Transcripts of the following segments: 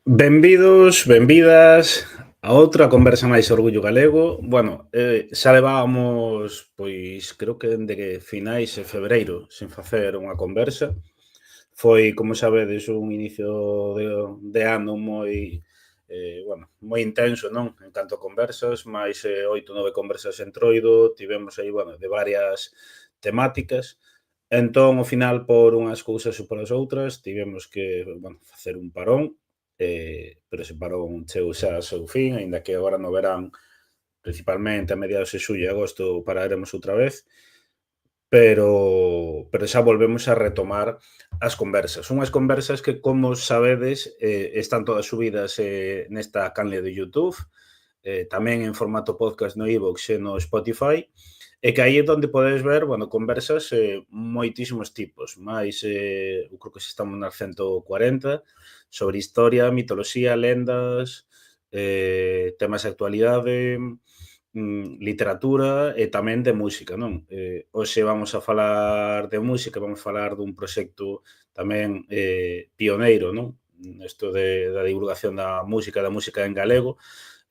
Benvidos, benvidas a outra conversa máis Orgullo Galego. Bueno, xa levábamos, pois, creo que dende finais de febreiro sen facer unha conversa. Foi, como sabedes, un inicio de ano moi intenso, non? En canto a conversas, máis 8 9 conversas en Troido, tivemos aí, de varias temáticas. Entón, ao final, por unhas cousas ou polas outras, tivemos que, facer un parón, pero ese parón chegou xa ao seu fin, aínda que agora no verán, principalmente a mediados de xullo e agosto, pararemos outra vez, pero xa volvemos a retomar as conversas. Unhas conversas que, como sabedes, están todas subidas nesta canle de YouTube, tamén en formato podcast no iVoox e no Spotify, e que aí é onde podedes ver, conversas moitísimos tipos, máis, eu creo que se estamos nas 140, sobre historia, mitoloxía, lendas, temas de actualidade, literatura e tamén de música, non? Hoxe vamos a falar de música, vamos a falar dun proxecto tamén pioneiro, non? Isto da divulgación da música en galego,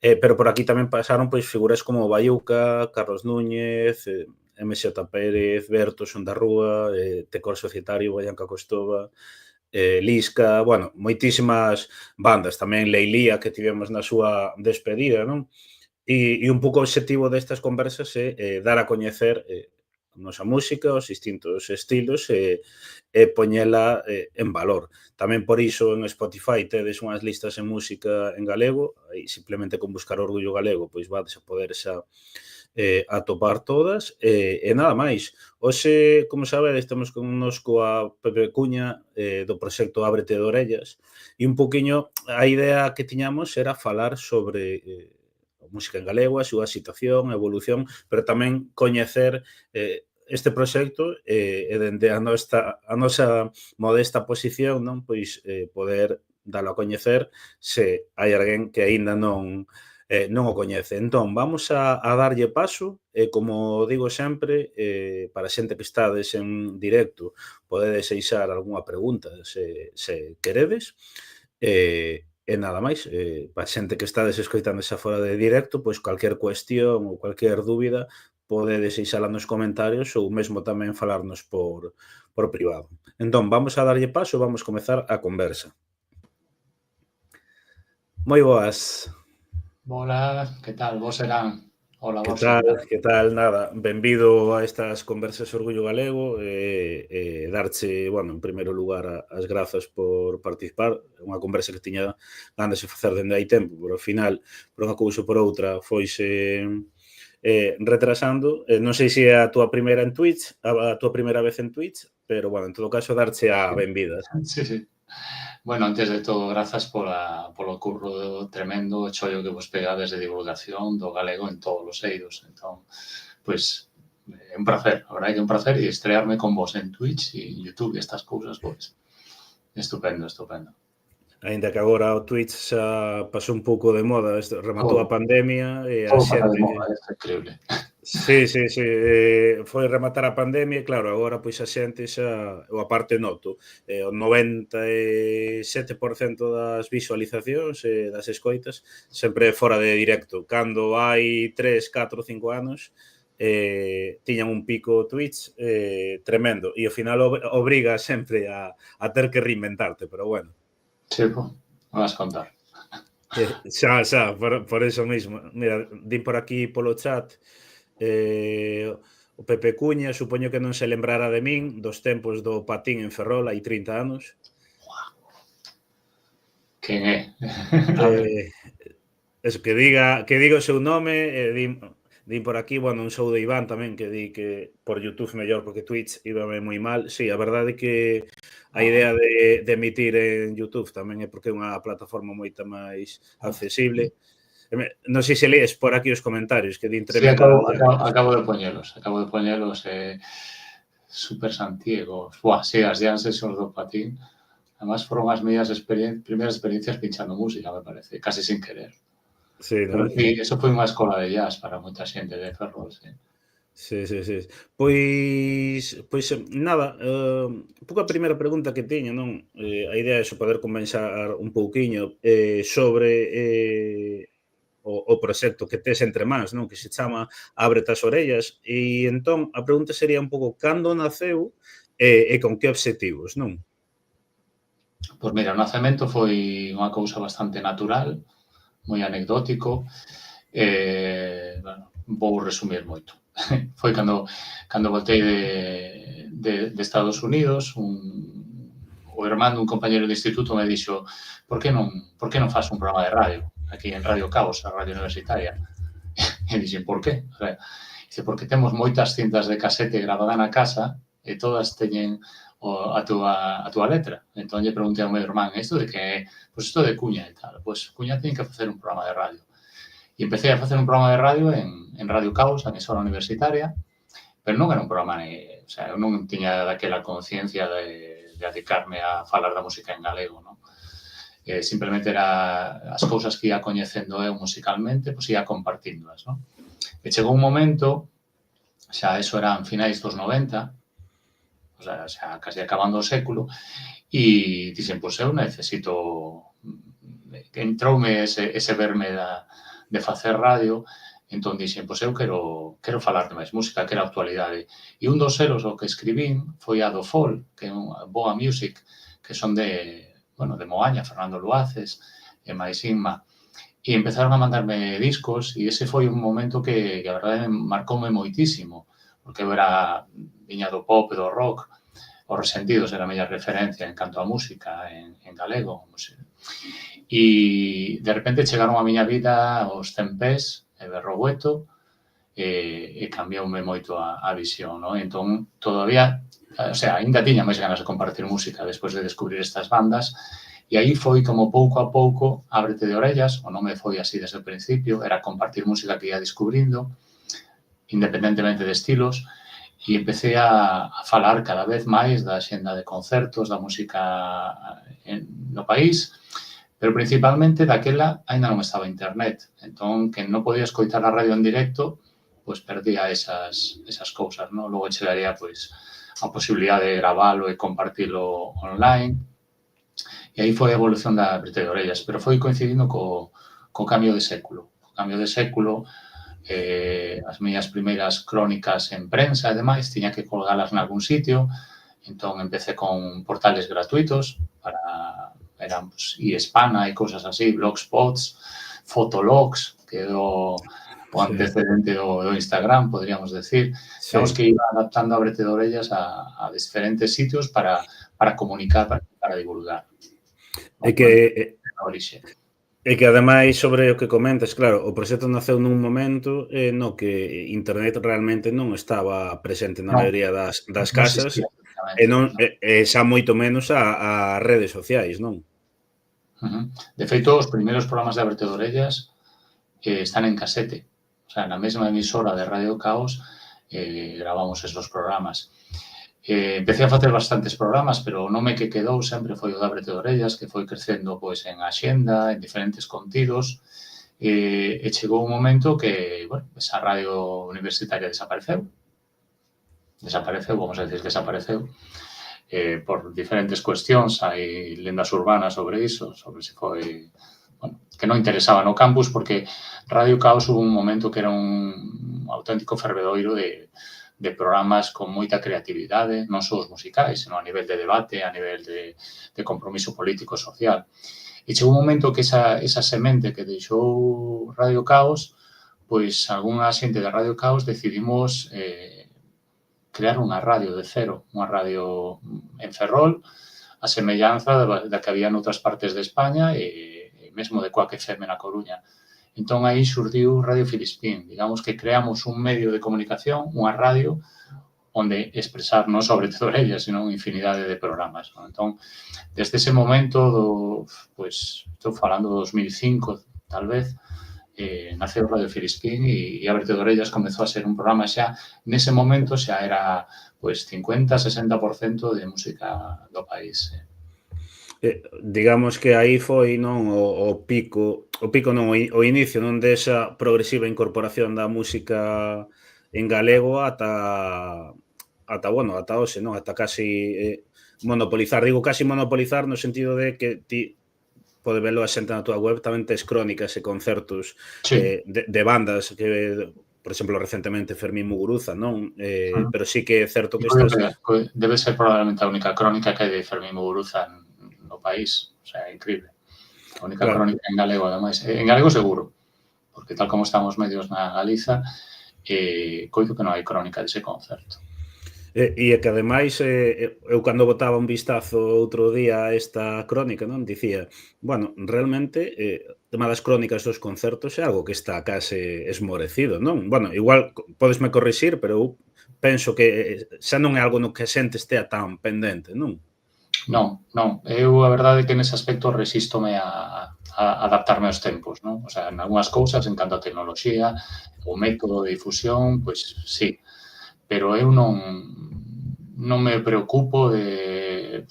pero por aquí tamén pasaron pois figuras como Baiuca, Carlos Núñez, MX Pérez, Berto, Son da Rúa, Tecor Societario, Boianca Costova, Lisca, moitísimas bandas, tamén Leilía, que tivemos na súa despedida, non? E un pouco o obxectivo destas conversas é dar a coñecer a nosa música, os distintos estilos e poñela en valor. Tamén por iso en Spotify tedes unhas listas en música en galego, aí simplemente con buscar Orgullo Galego, pois vades a poder xa atopar todas e nada máis. Hoxe, como sabedes, temos connosco a Pepe Cuña do proxecto Ábrete de Orellas e un poquinho a idea que tiñamos era falar sobre a música en galego, a súa situación, a evolución, pero tamén coñecer este proxecto e dende a nosa modesta posición, non, pois poder dalo a coñecer se hai alguén que aínda non o coñece. Entón, vamos a darlle paso e, como digo sempre, para a xente que estades en directo, podedes deixar algunha pregunta se queredes. E nada máis, para a xente que estades escoitando xa fora de directo, pois calquer cuestión ou calquer dúbida podedes deixala nos comentarios ou mesmo tamén falarnos por privado. Entón, vamos a darlle paso, vamos comezar a conversa. Moi boas. Hola, ¿qué tal? Vos serán. Hola, Que Borja. tal? Que tal? Nada, benvido a estas conversas Orgullo Galego darche, en primeiro lugar, as grazas por participar. É unha conversa que tiña ganas de facer dende hai tempo, pero ao final, por unha cousa ou por outra, foise retrasando. Non sei se é a túa primeira en Twitch, a túa primeira vez en Twitch, pero, en todo caso, darche a benvida. Sí, sí. Bueno, antes de todo, grazas polo curro tremendo chollo que vos pegades de divulgación do galego en todos os eidos. Entón, pois, é un placer, a verdade que é un placer e estrearme con vos en Twitch e YouTube e estas cousas, pois, estupendo, estupendo. Aínda que agora o Twitch xa pasou un pouco de moda, rematou a pandemia e a Todo pasa de xente... moda, é increíble. Sí, sí, sí, foi rematar a pandemia e claro, agora pois a xente xa, ou a parte noto, o 97% das visualizacións e das escoitas sempre fora de directo. Cando hai 3, 4, 5 anos tiñan un pico Twitch tremendo e ao final obriga sempre a ter que reinventarte, pero bueno. Sí, me vas a contar. Xa, por eso mismo. Mira, din por aquí polo chat o Pepe Cuña, supoño que non se lembrara de min dos tempos do patín en Ferrol hai 30 anos. Quen é? Eso, que diga o seu nome, din por aquí, un show de Iván tamén que di que por YouTube mellor, porque Twitch íbame moi mal. Sí, a verdade é que a idea de emitir en YouTube tamén é porque é unha plataforma moita máis accesible. Non sei se lees por aquí os comentarios que din Sí, tremenda... acabo de poñelos, Super Santiago. Sí, as jam sessions do patín. Además, foron as miñas primeiras experiencias pinchando música, me parece, casi sin querer. Sí, Pero ¿no? sí, eso foi unha escola de jazz para moita xente de Ferrol, sí. Sí, sí, sí. Pois nada, un pouco a primeira pregunta que tiña, non? A idea é iso, poder conversar un pouquiño, sobre, o proxecto que tes entre mans, non? Que se chama Ábrete as orellas. E entón a pregunta sería un pouco cando naceu e con que obxectivos, non? Pois mira, o nacemento foi unha cousa bastante natural, moi anecdótico. Bueno, vou resumir moito. Foi cando voltei de Estados Unidos, o irmán dun compañeiro de instituto me dixo por que non faz un programa de radio aquí en Radio Caos, a radio universitaria? E dixen, por qué? O sea, dice, porque temos moitas cintas de casete grabada na casa e todas teñen a túa letra. Entón lle preguntei ao meu irmán, isto de que é? Pois isto de Cuña e tal. Pois Cuña ten que facer un programa de radio. E empecé a facer un programa de radio en Radio Caos, a emisora universitaria, pero non era un programa, o sea, eu non tiña daquela conciencia de dedicarme a falar da música en galego, non? Simplemente era as cousas que ia coñecendo eu musicalmente, pois ia compartíndoas, non? E chegou un momento, xa eso eran finais dos 90, o sea, xa casi acabando o século, e dixen, pois eu necesito, entroume ese verme de facer radio, entón dixen, pois eu quero falar de máis música, quero actualidade. E un dos selos o que escribín foi a do Folk, que é unha Boa Music, que son bueno, de Moaña, Fernando Luaces, e máis Inma. E empezaron a mandarme discos e ese foi un momento que a verdade marcoume moitísimo, porque eu viña do pop e do rock, os Resentidos era a miña referencia en canto a música en galego. E de repente chegaron a miña vida os Cempés e Berrogueto e cambioume moito a visión, non? Entón, todavía, o sea, ainda tiña máis ganas de compartir música despois de descubrir estas bandas. E aí foi como pouco a pouco, ábrete de orellas, o nome foi así desde o principio, era compartir música que ia descubrindo, independentemente de estilos, e empecé a falar cada vez máis da xenda de concertos, da música no país, pero principalmente daquela ainda non estaba internet. Entón, quen non podía escoitar a radio en directo, pois perdía esas cousas, non? Logo chegaría, pois, a posibilidade de gravalo e compartilo online. E aí foi a evolución da Ábrete de orellas, pero foi coincidindo co cambio de século. O cambio de século, as miñas primeiras crónicas en prensa e demais, tiña que colgalas nalgún sitio, entón empecé con portales gratuitos, eran pues, eSpana e cousas así, Blogspots, Fotologs, que é o antecedente do Instagram, podríamos decir. Sí. Digamos que iba adaptando a Ábrete de orellas a diferentes sitios para comunicar, para divulgar. É que E que ademais sobre o que comentas, claro, o proxecto naceu nun momento no que internet realmente non estaba presente na maioría das casas e non xa moito menos a redes sociais, non? De feito, os primeiros programas de Ábrete de orellas están en casete. O sea, na mesma emisora de Radio Caos gravamos esos programas. Empecé a facer bastantes programas, pero o nome que quedou sempre foi o de Ábrete de orellas, que foi crecendo pois, en axenda, en diferentes contidos, e chegou un momento que, bueno, esa radio universitaria desapareceu, vamos a decir que desapareceu, por diferentes cuestións, hai lendas urbanas sobre iso, sobre se foi, bueno, que non interesaba no campus, porque Radio Caos hubo un momento que era un auténtico fervedoiro de programas con moita creatividade, non só os musicais, senón a nivel de debate, a nivel de compromiso político e social. E chegou un momento que esa semente que deixou Radio Caos, pois algunha xente de Radio Caos decidimos crear unha radio de cero, unha radio en Ferrol, a semellanza da que había noutras partes de España e mesmo de Coac FM na Coruña. Entón, aí xurdiu Radio Filispín. Digamos que creamos un medio de comunicación, unha radio, onde expresar non sobre Ábrete de orellas, sino infinidade de programas. ¿No? Entón, desde ese momento, pues, estou falando do 2005, tal vez, naceu Radio Filispín e Ábrete de orellas comezou a ser un programa xa, nese momento xa era pues, 50-60% de música do país. Digamos que aí foi non o pico non, o inicio non desa progresiva incorporación da música en galego ata hoxe, non? Ata casi monopolizar. Digo casi monopolizar no sentido de que ti pode velo a xente na túa web, tamén tes crónicas e concertos Sí. de bandas que, por exemplo, recentemente Fermín Muguruza, non? Pero sí que é certo que Eu creo estás... que debe ser probablemente a única crónica que hai de Fermín Muguruza no país. O sea, é increíble. A única Claro. crónica en galego, ademais. En galego seguro, porque tal como están os medios na Galiza, coido que non hai crónica dese concerto. E que ademais, eu cando botaba un vistazo outro día a esta crónica, non, dicía, bueno, realmente, o tema das crónicas dos concertos é algo que está case esmorecido, non? Bueno, igual podesme corrixir, pero eu penso que xa non é algo no que a xente estea tan pendente, non? Non. Eu a verdade é que nese aspecto resístome a adaptarme aos tempos, non? O sea, en algunhas cousas, en canto a tecnoloxía, o método de difusión, pois sí, pero eu non me preocupo de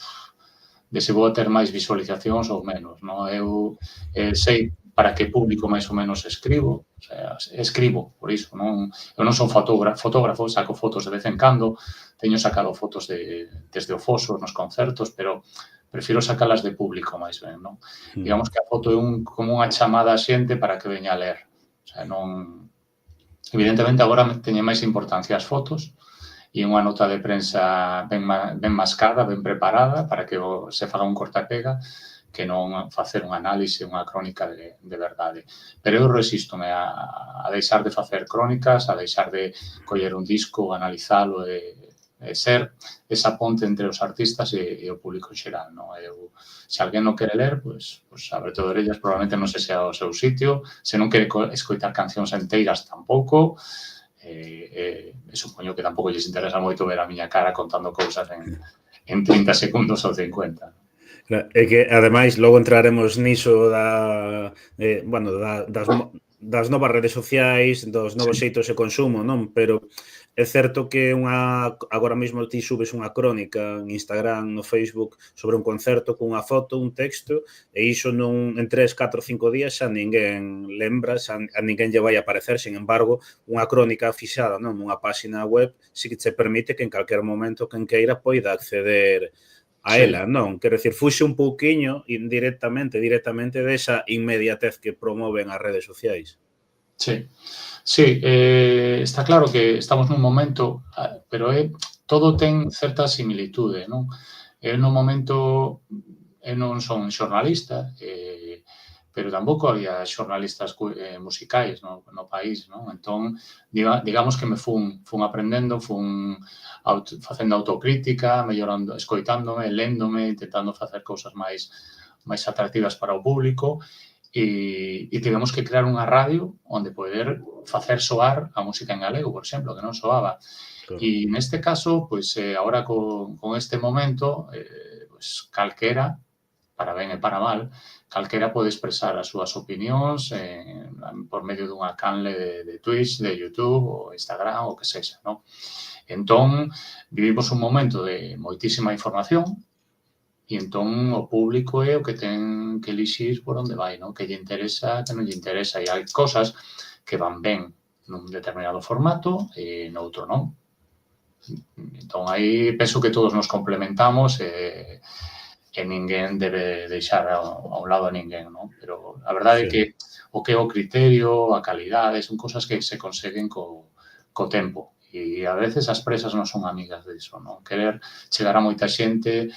se vou a ter máis visualizacións ou menos, non? Eu sei para que público máis ou menos escribo, o sea, escribo, por iso, non? Eu non son fotógrafo, saco fotos de vez en cando, teño sacado fotos desde o foso nos concertos, pero prefiro sacalas de público máis ben, non? Digamos que a foto é como unha chamada a xente para que veña a ler. O sea, non... Evidentemente, agora teñen máis importancia as fotos, e unha nota de prensa ben mascada, ben preparada, para que se faga un corta e pega, que non facer unha análise, unha crónica de verdade. Pero eu resístome a deixar de facer crónicas, a deixar de coller un disco, analizalo e ser esa ponte entre os artistas e o público en xeral. Non? Se alguén non quere ler, pois Aberto de Orellas probablemente non se sea o seu sitio, se non quere escoitar cancións enteiras tampouco, supoño que tampouco lles interesa moito ver a miña cara contando cousas en 30 segundos ou 50. É que, ademais, logo entraremos niso das novas redes sociais, dos novos xeitos de consumo, non? Pero é certo que agora mesmo ti subes unha crónica en Instagram, no Facebook, sobre un concerto cunha foto, un texto, e iso en 3, 4, 5 días xa ninguén lembra, xa a ninguén lle vai aparecer. Sin embargo, unha crónica fixada, non? Nunha páxina web si que che permite que en calquer momento quen queira poida acceder a ela, non? Quero dicir, fuxe un pouquiño directamente desa inmediatez que promoven as redes sociais. Sí, está claro que estamos nun momento, pero todo ten certa similitude, non? Eu no momento, eu non son xornalista, pero tampouco había xornalistas musicais no país, non? Entón, digamos que me fun aprendendo, fun facendo autocrítica, mellorando, escoitándome, léndome, intentando facer cousas máis atractivas para o público, e tivemos que crear unha radio onde poder facer soar a música en galego, por exemplo, que non soaba. Claro. E neste caso, pois agora con este momento, pois calquera, para ben e para mal, calquera pode expresar as súas opinións por medio dunha canle de Twitch, de YouTube, ou Instagram, ou que sexa, non? Entón, vivimos un momento de moitísima información, e entón o público é o que ten que elixir por onde vai, non? Que lle interesa, que non lle interesa. E hai cosas que van ben nun determinado formato e noutro non. Entón, aí penso que todos nos complementamos e ninguén debe deixar a un lado a ninguén, non? Pero a verdade é que o que é o criterio, a calidade, son cosas que se conseguen co tempo. E a veces as presas non son amigas disso, non? Querer chegar a moita xente,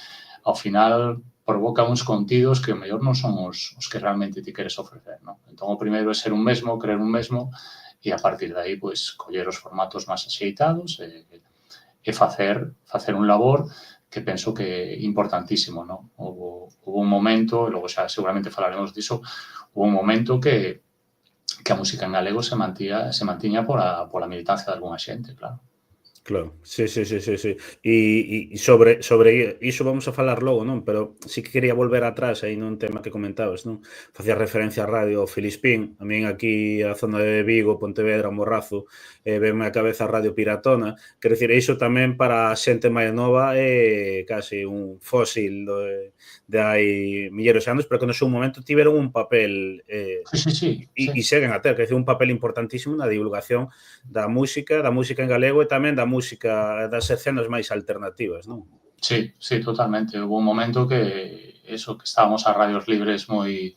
ao final provoca uns contidos que o mellor non son os que realmente ti queres ofrecer, non? Entón, o primeiro é ser un mesmo, creer un mesmo, e a partir de aí, pois, coller os formatos máis axeitados e facer un labor que penso que é importantísimo, non? Houve un momento, e logo xa seguramente falaremos diso, houve un momento que a música en galego se mantiña pola militancia de algunha xente, claro. Claro, sí. E sobre iso vamos a falar logo, non? Pero sí que quería volver atrás aí nun tema que comentabas, non? Facía referencia á radio Filispín, a min aquí a zona de Vigo, Pontevedra, Morrazo, venme a cabeza a Radio Piratona. Quero dicir, iso tamén para a xente máis nova é case un fósil de hai milleiros de anos, pero que no seu momento tiveron un papel Sí. e seguen a ter, que é un papel importantísimo na divulgación da música en galego e tamén da música das escenas máis alternativas, non? Sí, totalmente. Hubo un momento que estábamos a radios libres moi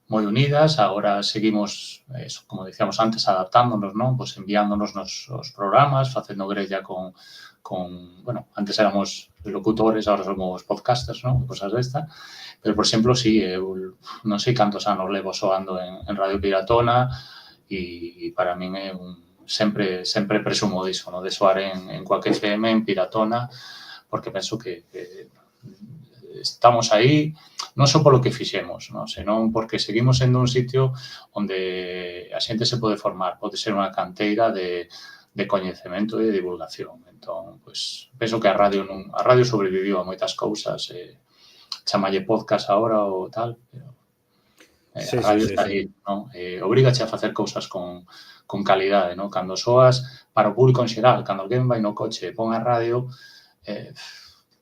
unidas, agora seguimos, como decíamos antes, adaptándonos, non? Pues enviándonos os programas, facendo grella con bueno, antes éramos locutores, ahora somos podcasters, non? Cosas desta. Pero, por exemplo, sí, eu non sei cantos anos levo soando en Radio Piratona e para min é sempre presumo diso, no? De soar en Quack FM, en Piratona, porque penso que estamos aí non só polo que fixemos, non? Senón porque seguimos sendo un sitio onde a xente se pode formar, pode ser unha canteira de coñecemento e de divulgación. Entón, pues, penso que a radio sobreviviu a moitas cousas, chamalle podcast agora ou tal, pero a radio está aí, non? Obrígache a facer cousas con calidade, non? Cando soas para o público en xeral, cando alguén vai no coche e pon a radio,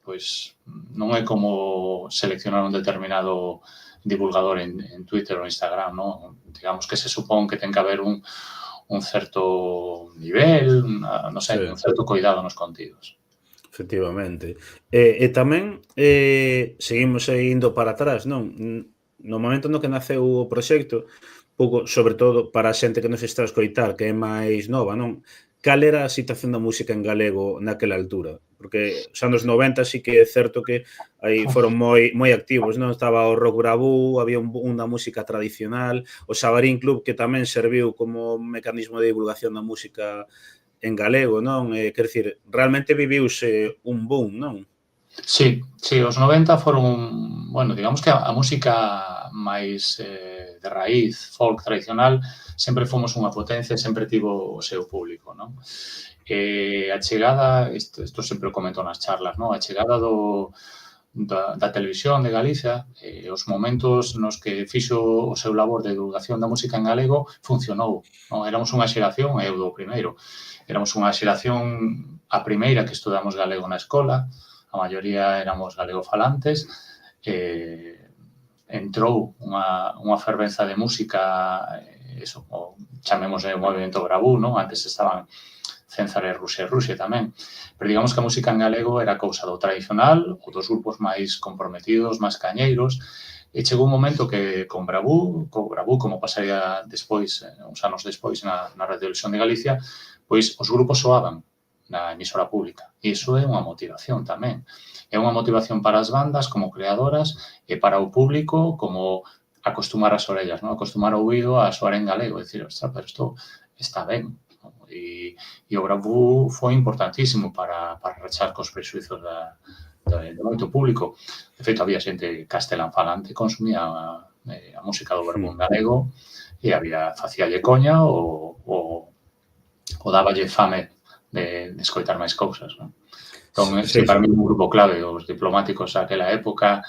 pois non é como seleccionar un determinado divulgador en Twitter ou Instagram, non? Digamos que se supón que ten que haber un certo nivel, non sei, un certo cuidado nos contidos. Efectivamente. E tamén seguimos indo para atrás, non? No momento no que naceu o proxecto, pouco, sobre todo para a xente que nos está a escoitar, que é máis nova, non? Cal era a situación da música en galego naquela altura? Porque os anos 90 sí que é certo que aí foron moi activos, non? Estaba o rock bravú, había un boom da música tradicional, o Xabarín Club, que tamén serviu como mecanismo de divulgación da música en galego, non? Quer dicir, realmente viviuse un boom, non? Sí, os 90 foron, bueno, digamos que a música máis de raíz, folk tradicional, sempre fomos unha potencia, sempre tivo o seu público, non? A chegada, isto sempre o comento nas charlas, non? A chegada da televisión de Galicia, os momentos nos que fixo o seu labor de divulgación da música en galego, funcionou, non? Éramos unha xeración, eu do primeiro, éramos unha xeración, a primeira que estudamos galego na escola, a maioría éramos galegofalantes, entrou unha fervenza de música, chamemos o movimento bravú, non? Antes estaban Cénzar e Ruxe tamén, pero digamos que a música en galego era cousa do tradicional, ou dos grupos máis comprometidos, máis cañeiros, e chegou un momento que con Bravú, como pasaría despois, uns anos despois na Radiotelevisión de Galicia, pois os grupos soaban na emisora pública. E iso é unha motivación tamén. É unha motivación para as bandas como creadoras e para o público como acostumar as orellas, non? Acostumar o ouído a soar en galego. É dicir, ostras, pero isto está ben. E o Bravú foi importantísimo para rachar cos prejuizos do moito público. De feito, había xente castelán falante que consumía a música do Bravú en galego e facíalle coña ou dáballe fame de escoitar máis cousas, non? Entón, para mí, un grupo clave, os diplomáticos daquela época,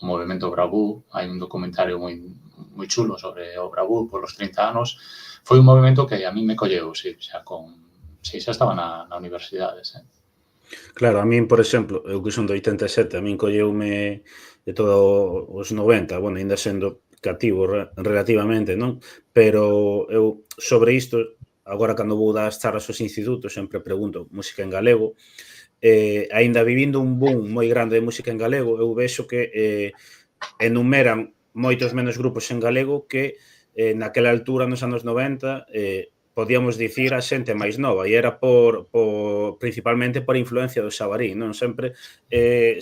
o movimento Bravú, hai un documentario moi chulo sobre o Bravú polos 30 anos, foi un movimento que a mí me colleu, xa estaba na universidade, Claro, a min, por exemplo, eu que son do 87, a min colleume de todos os 90, bueno, ainda sendo cativo relativamente, non? Pero eu, sobre isto, agora cando vou das charlas aos institutos, sempre pregunto música en galego, aínda vivindo un boom moi grande de música en galego, eu vexo que enumeran moitos menos grupos en galego que naquela altura, nos anos 90, podíamos dicir a xente máis nova, e era principalmente por influencia do Xabarín, non? Sempre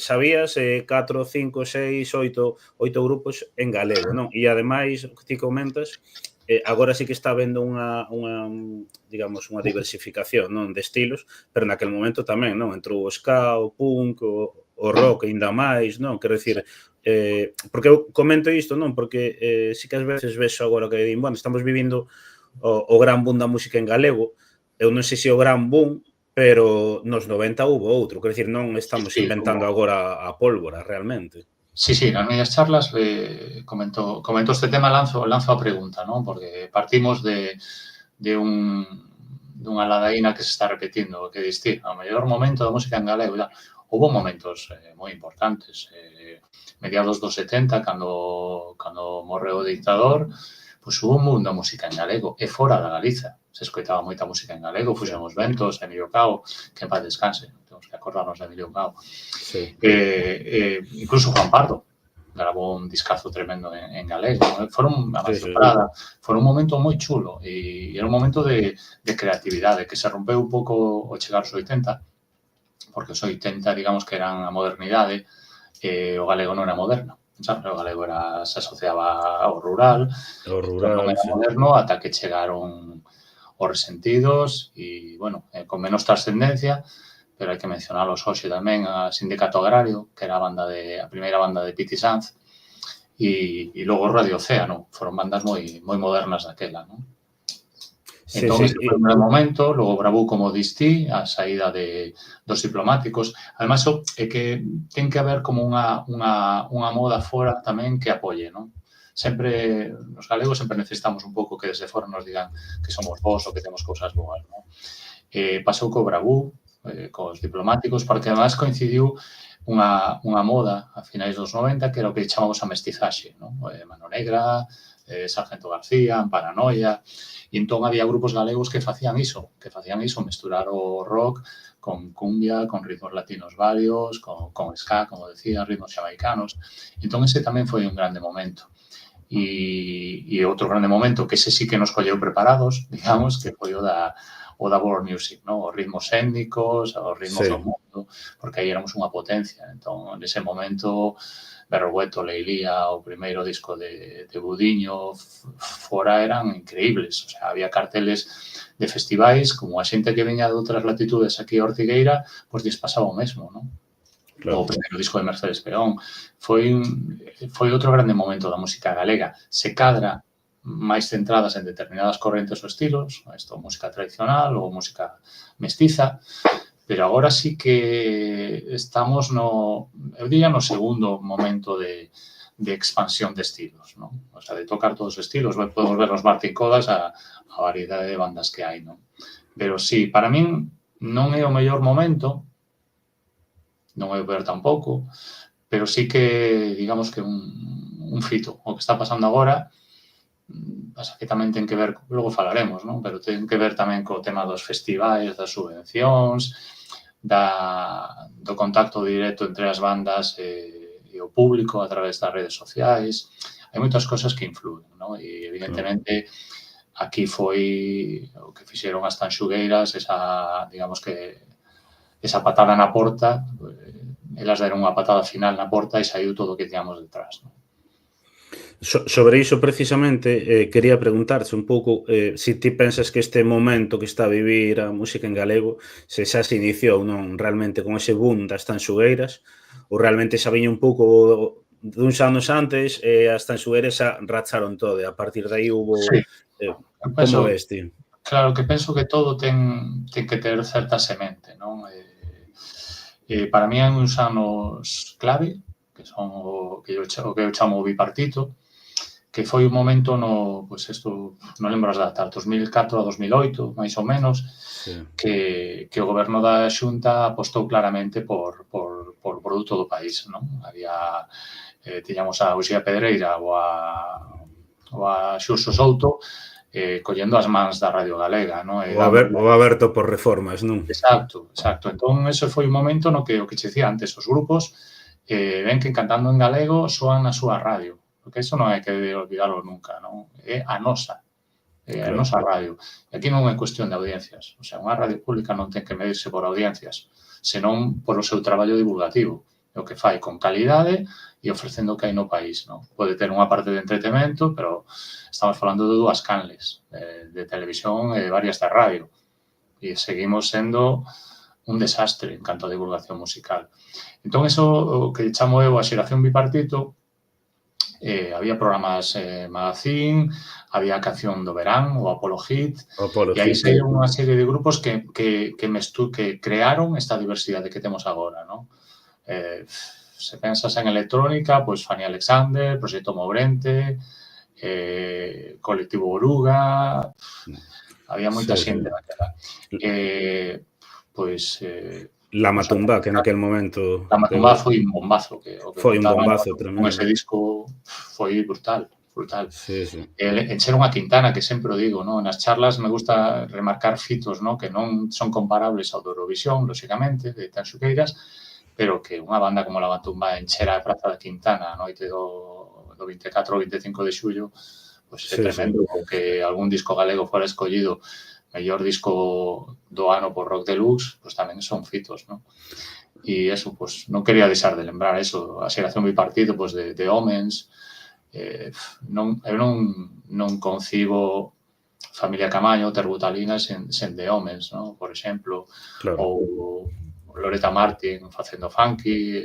sabías 4, 5, 6, 8 grupos en galego, non? E ademais, o que ti comentas, agora sí que está habendo unha diversificación, non, de estilos, pero naquel momento tamén, non? Entrou o ska, o punk, o rock ainda máis, non? Quero dicir, porque eu comento isto, non? Porque sí que ás veces vexo agora que din, bueno, estamos vivindo o gran boom da música en galego. Eu non sei se o gran boom, pero nos 90 hubo outro. Quero dicir, non estamos inventando agora a pólvora, realmente. Sí, nas miñas charlas comento este tema, lanzo a pregunta, non? Porque partimos de unha ladaína que se está repetindo, que distí, o mellor momento da música en galego. houve momentos moi importantes. Mediados dos 70, cando morreu o dictador, pois hubo un mundo de música en galego e fora da Galiza. Se escoitaba moita música en galego, Fuxemos Ventos, Emilio Cao, que en paz descanse, temos que acordarnos de Emilio Cao. Sí. Incluso Juan Pardo grabou un discazo tremendo en galego. Foron un momento moi chulo e era un momento de creatividade que se rompeu un pouco ao chegar aos 80, porque os 80, digamos que eran a modernidade, o galego non era moderno. Sabe? O galego se asociaba ao rural, non era moderno ata que chegaron os Resentidos e, bueno, con menos trascendencia, pero hai que mencionalos hoxe tamén, a Sindicato Agrario, que era a primeira banda de Piti Sanz, e logo Radio Océano, foron bandas moi modernas daquela, non? Entón, ese foi o primeiro momento, logo Bravú, como distí, a saída dos diplomáticos. Ademais, é que ten que haber como unha moda fora tamén que apoie, non? Sempre, os galegos sempre necesitamos un pouco que desde fora nos digan que somos bons ou que temos cousas boas, non? Pasou co Bravú, cos diplomáticos, porque además coincidiu unha moda a finais dos 90 que era o que chamamos a mestizaxe, non? Mano Negra, Sargento García, Paranoia, e entón había grupos galegos que facían iso, mesturar o rock con cumbia, con ritmos latinos varios, con ska, como decía, ritmos xamaicanos. Entón, ese tamén foi un grande momento. E outro grande momento, que ese sí que nos colleu preparados, digamos, que foi o da world music, ¿no? Os ritmos étnicos, os ritmos do mundo, porque aí éramos unha potencia. Entón, nese momento, Berrogueto, Leilía, o primeiro disco de Budiño, fora eran increíbles. O sea, había carteles de festivais, como a xente que veña de outras latitudes aquí a Ortigueira, pois lles pasaba o mesmo, non? O primeiro disco de Mercedes Peón. Foi outro grande momento da música galega. Se cadra máis centradas en determinadas correntes ou estilos, isto, música tradicional ou música mestiza, pero agora sí que estamos eu diría, no segundo momento de expansión de estilos, non? O sea, de tocar todos os estilos. Podemos ver nos Martín Codas a variedade de bandas que hai, non? Pero sí, para min non é o mellor momento, non é o peor tampouco, pero sí que, digamos que un fito. O que está pasando agora, pasa que tamén ten que ver, logo falaremos, non? Pero ten que ver tamén co tema dos festivais, das subvencións, do contacto directo entre as bandas e o público a través das redes sociais. Hai moitas cosas que influen, non? E, evidentemente, aquí foi o que fixeron as tanxugueiras, digamos que esa patada na porta, elas deron unha patada final na porta e saiu todo o que tiñamos detrás, non? Sobre iso, precisamente, quería preguntarse un pouco se ti pensas que este momento que está a vivir a música en galego se xa se iniciou, non, realmente con ese boom das tanxugueiras, ou realmente xa viña un pouco duns anos antes e as tanxugueiras xa racharon todo e a partir de aí hubo... Como ves, ti? Claro, que penso que todo ten que ter certa semente, non? Para mí hai uns anos clave, que son o que eu chamo o bipartito, que foi un momento pois isto, non lembro as datas, 2004 a 2008, máis ou menos, que o goberno da Xunta apostou claramente por produto do país, non? Tiñamos a Uxía Pedreira ou a Xurxo Souto collendo as mans da Radio Galega, non? O aberto por reformas, non? Exacto. Entón, ese foi un momento no que o que che dicía antes, os grupos ven que cantando en galego soan na súa radio. Porque iso non hai que olvidarlo nunca, non? É a nosa radio. E aquí non é cuestión de audiencias. O sea, unha radio pública non ten que medirse por audiencias, senón por o seu traballo divulgativo. O que fai con calidade e ofrecendo o que hai no país, non? Pode ter unha parte de entretemento, pero estamos falando de 2 canles de televisión e varias de radio. E seguimos sendo un desastre en canto a divulgación musical. Entón, eso o que chamo eu a xeración bipartito. Había programas magazín, había a canción do verán, o Apolo Hit, e aí saíron unha serie de grupos que crearon esta diversidade que temos agora, non? Se pensas en electrónica, pois Fanny Alexander, Proxecto Mobrente, Colectivo Oruga, había moita xente daquela. Pois La Os Matumba, que naquel momento La Matumba foi un bombazo, o que foi un montaban bombazo con ese tremendo. disco foi brutal, brutal. Sí, sí. Encheron a Quintana, que sempre o digo, no? Nas charlas me gusta remarcar fitos, no? Que non son comparables ao do Eurovisión, lóxicamente, de tan xuqueiras, pero que unha banda como La Matumba enchera a Praza de Quintana a noite do 24 ou 25 de xullo, pois é Sí, sí. tremendo, ou que algún disco galego fora escollido mellor disco do ano por Rock Deluxe, pois tamén son fitos, non? E eso, pues, non quería deixar de lembrar eso, a xeración bipartito, pues, de Homens, eu non concibo Familia Camaño, Terbutalina sen de Homens, ¿no? Por exemplo, Claro. ou Loreta Martin facendo funky,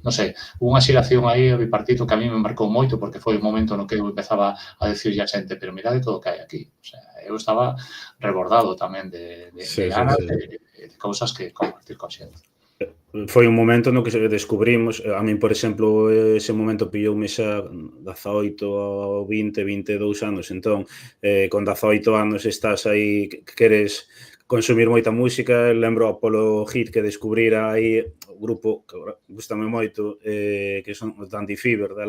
non sei, unha xeración aí o bipartito que a mí me marcou moito porque foi o momento no que eu empezaba a decirlle a xente, pero mirade todo o que hai aquí. O sea, eu estaba rebordado tamén de Sí, sí, ganas sí. de cousas que compartir con xente. Foi un momento no que descubrimos, a min, por exemplo, ese momento pilloume xa 18 a 20, 22 anos, entón, con 18 anos estás aí que queres consumir moita música, lembro a Polo Hit que descubrira aí o grupo que agora gustame moito, que son os Dandy Fever, de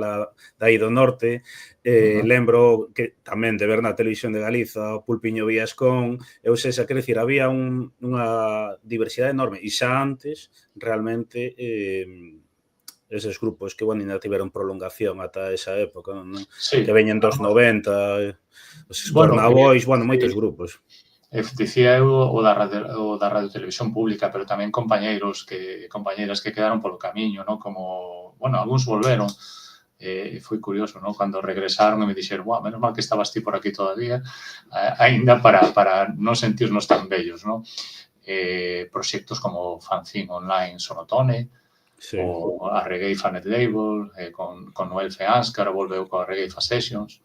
aí do norte, lembro que tamén de ver na televisión de Galiza o Pulpiño Viascón, quero dicir, había unha diversidade enorme, e xa antes realmente eses grupos que, bueno, ainda tiveron prolongación ata esa época, non? Que Sí, veñen dos 90, os bueno, Escornabois, bueno, sí, moitos grupos. dicía eu o da Radio Televisión Pública, pero tamén compañeiras que quedaron polo camiño, ¿no? Como, bueno, algúns volveron, foi curioso, ¿no? Cando regresaron e me dixeron, "Buah, menos mal que estabas ti por aquí todavía", aínda para non sentirnos tan bellos, ¿no? Proxectos como Fanzine Online Sonotone, Sí, o a Reggae Fanet Label, con Noel Feans, que ahora volveu coa Reggae Fa Sessions.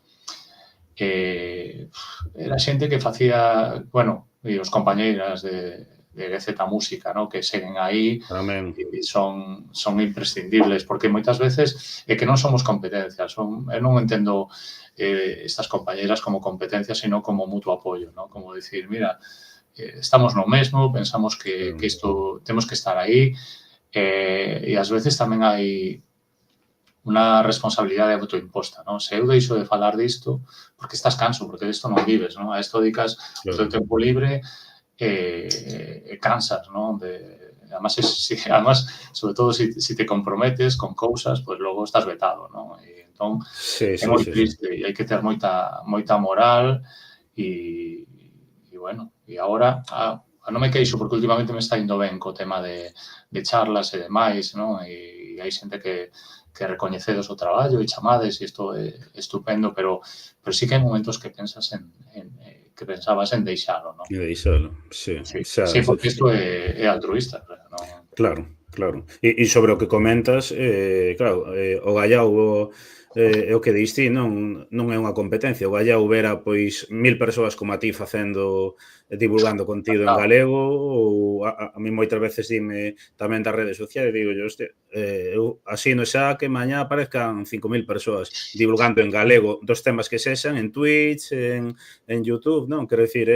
Era xente que facía, bueno, e os compañeiras de GZ Música, ¿no? Que seguen aí tamén. e son imprescindibles, porque moitas veces é que non somos competencias, eu non entendo estas compañeiras como competencias, sino como mutuo apoio, ¿no? Como dicir, mira, estamos no mesmo, pensamos que isto temos que estar aí, e ás veces tamén hai unha responsabilidade autoimposta, non? Se eu deixo de falar disto, porque estás canso, porque disto non vives, non? A isto dedicas o teu Claro. tempo libre e cansas, non? Además, sobre todo, se te comprometes con cousas, pues logo estás vetado, non? E entón, Sí, é sí, moi sí, sí. triste e hai que ter moita moral e bueno, e agora non me queixo porque últimamente me está indo ben co tema de charlas e demais, non? E hai xente que recoñecedes o traballo e chamades e isto é estupendo, pero sí que hai momentos que pensas que pensabas en deixalo, non? E deixalo, sí, Sí, xa, sí, porque isto é altruista, non? claro, claro. E sobre o que comentas, claro, o Gallao é o que dis ti, non é unha competencia. O Gallao vera, pois, 1000 persoas como a ti facendo, divulgando contido en Encantado. galego, ou a mí moitas veces dime tamén das redes sociais, digo yo, hostia, eu asino xa que mañá aparezcan 5000 persoas divulgando en galego dos temas que sexan en Twitch, en YouTube, non? Quero dicir,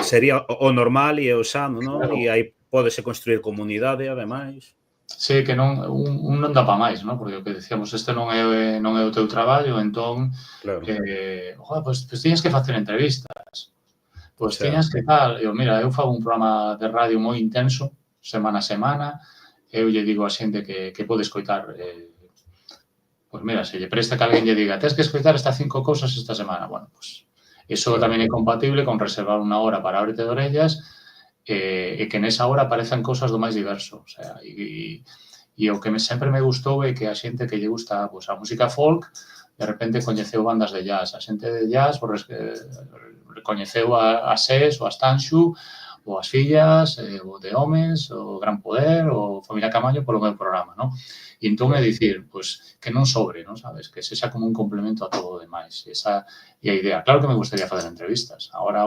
sería o normal e o sano, non? Claro. E aí pódese construir comunidade, ademais. Sí, que un non dá pa máis, non? Porque o que decíamos, este non é o teu traballo, entón, Claro, joder, pois tiñas que facer entrevistas, pois xa, tiñas que tal. Eu, mira, eu fago un programa de radio moi intenso, semana a semana, eu lle digo a xente que pode escoitar, pois mira, se lle presta que alguén lle diga, tes que escoitar estas 5 cousas esta semana, bueno, pois iso claro, tamén é compatible con reservar unha hora para ábrete de orellas e que nesa hora aparezan cousas do máis diverso. O sea, e o que sempre me gustou é que a xente que lle gusta pues, a música folk de repente coñeceu bandas de jazz. A xente de jazz pues, recoñeceu a SES, ou a Stanxu, ou as fillas, o de Homes, o Gran Poder, o Familia Camaño polo meu programa, non? E entón é claro. dicir, pues, que non sobre, non sabes? Que sexa como un complemento a todo o demais. Esa é a idea. Claro que me gustaría fazer entrevistas. Agora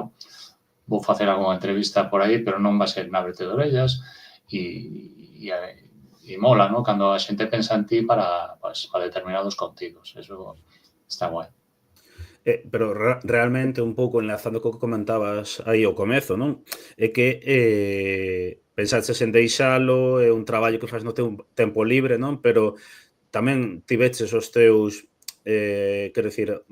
vou facer algunha entrevista por aí, pero non va a ser na Ábrete de Orellas e mola, ¿no? Cando a xente pensa en ti para determinados contidos. Eso está guai. Pero realmente un pouco enlazando co que comentabas aí ao comezo, non? É que pensaches en deixalo, é un traballo que fas no teu tempo libre, non? Pero tamén tiveches os teus quero dicir,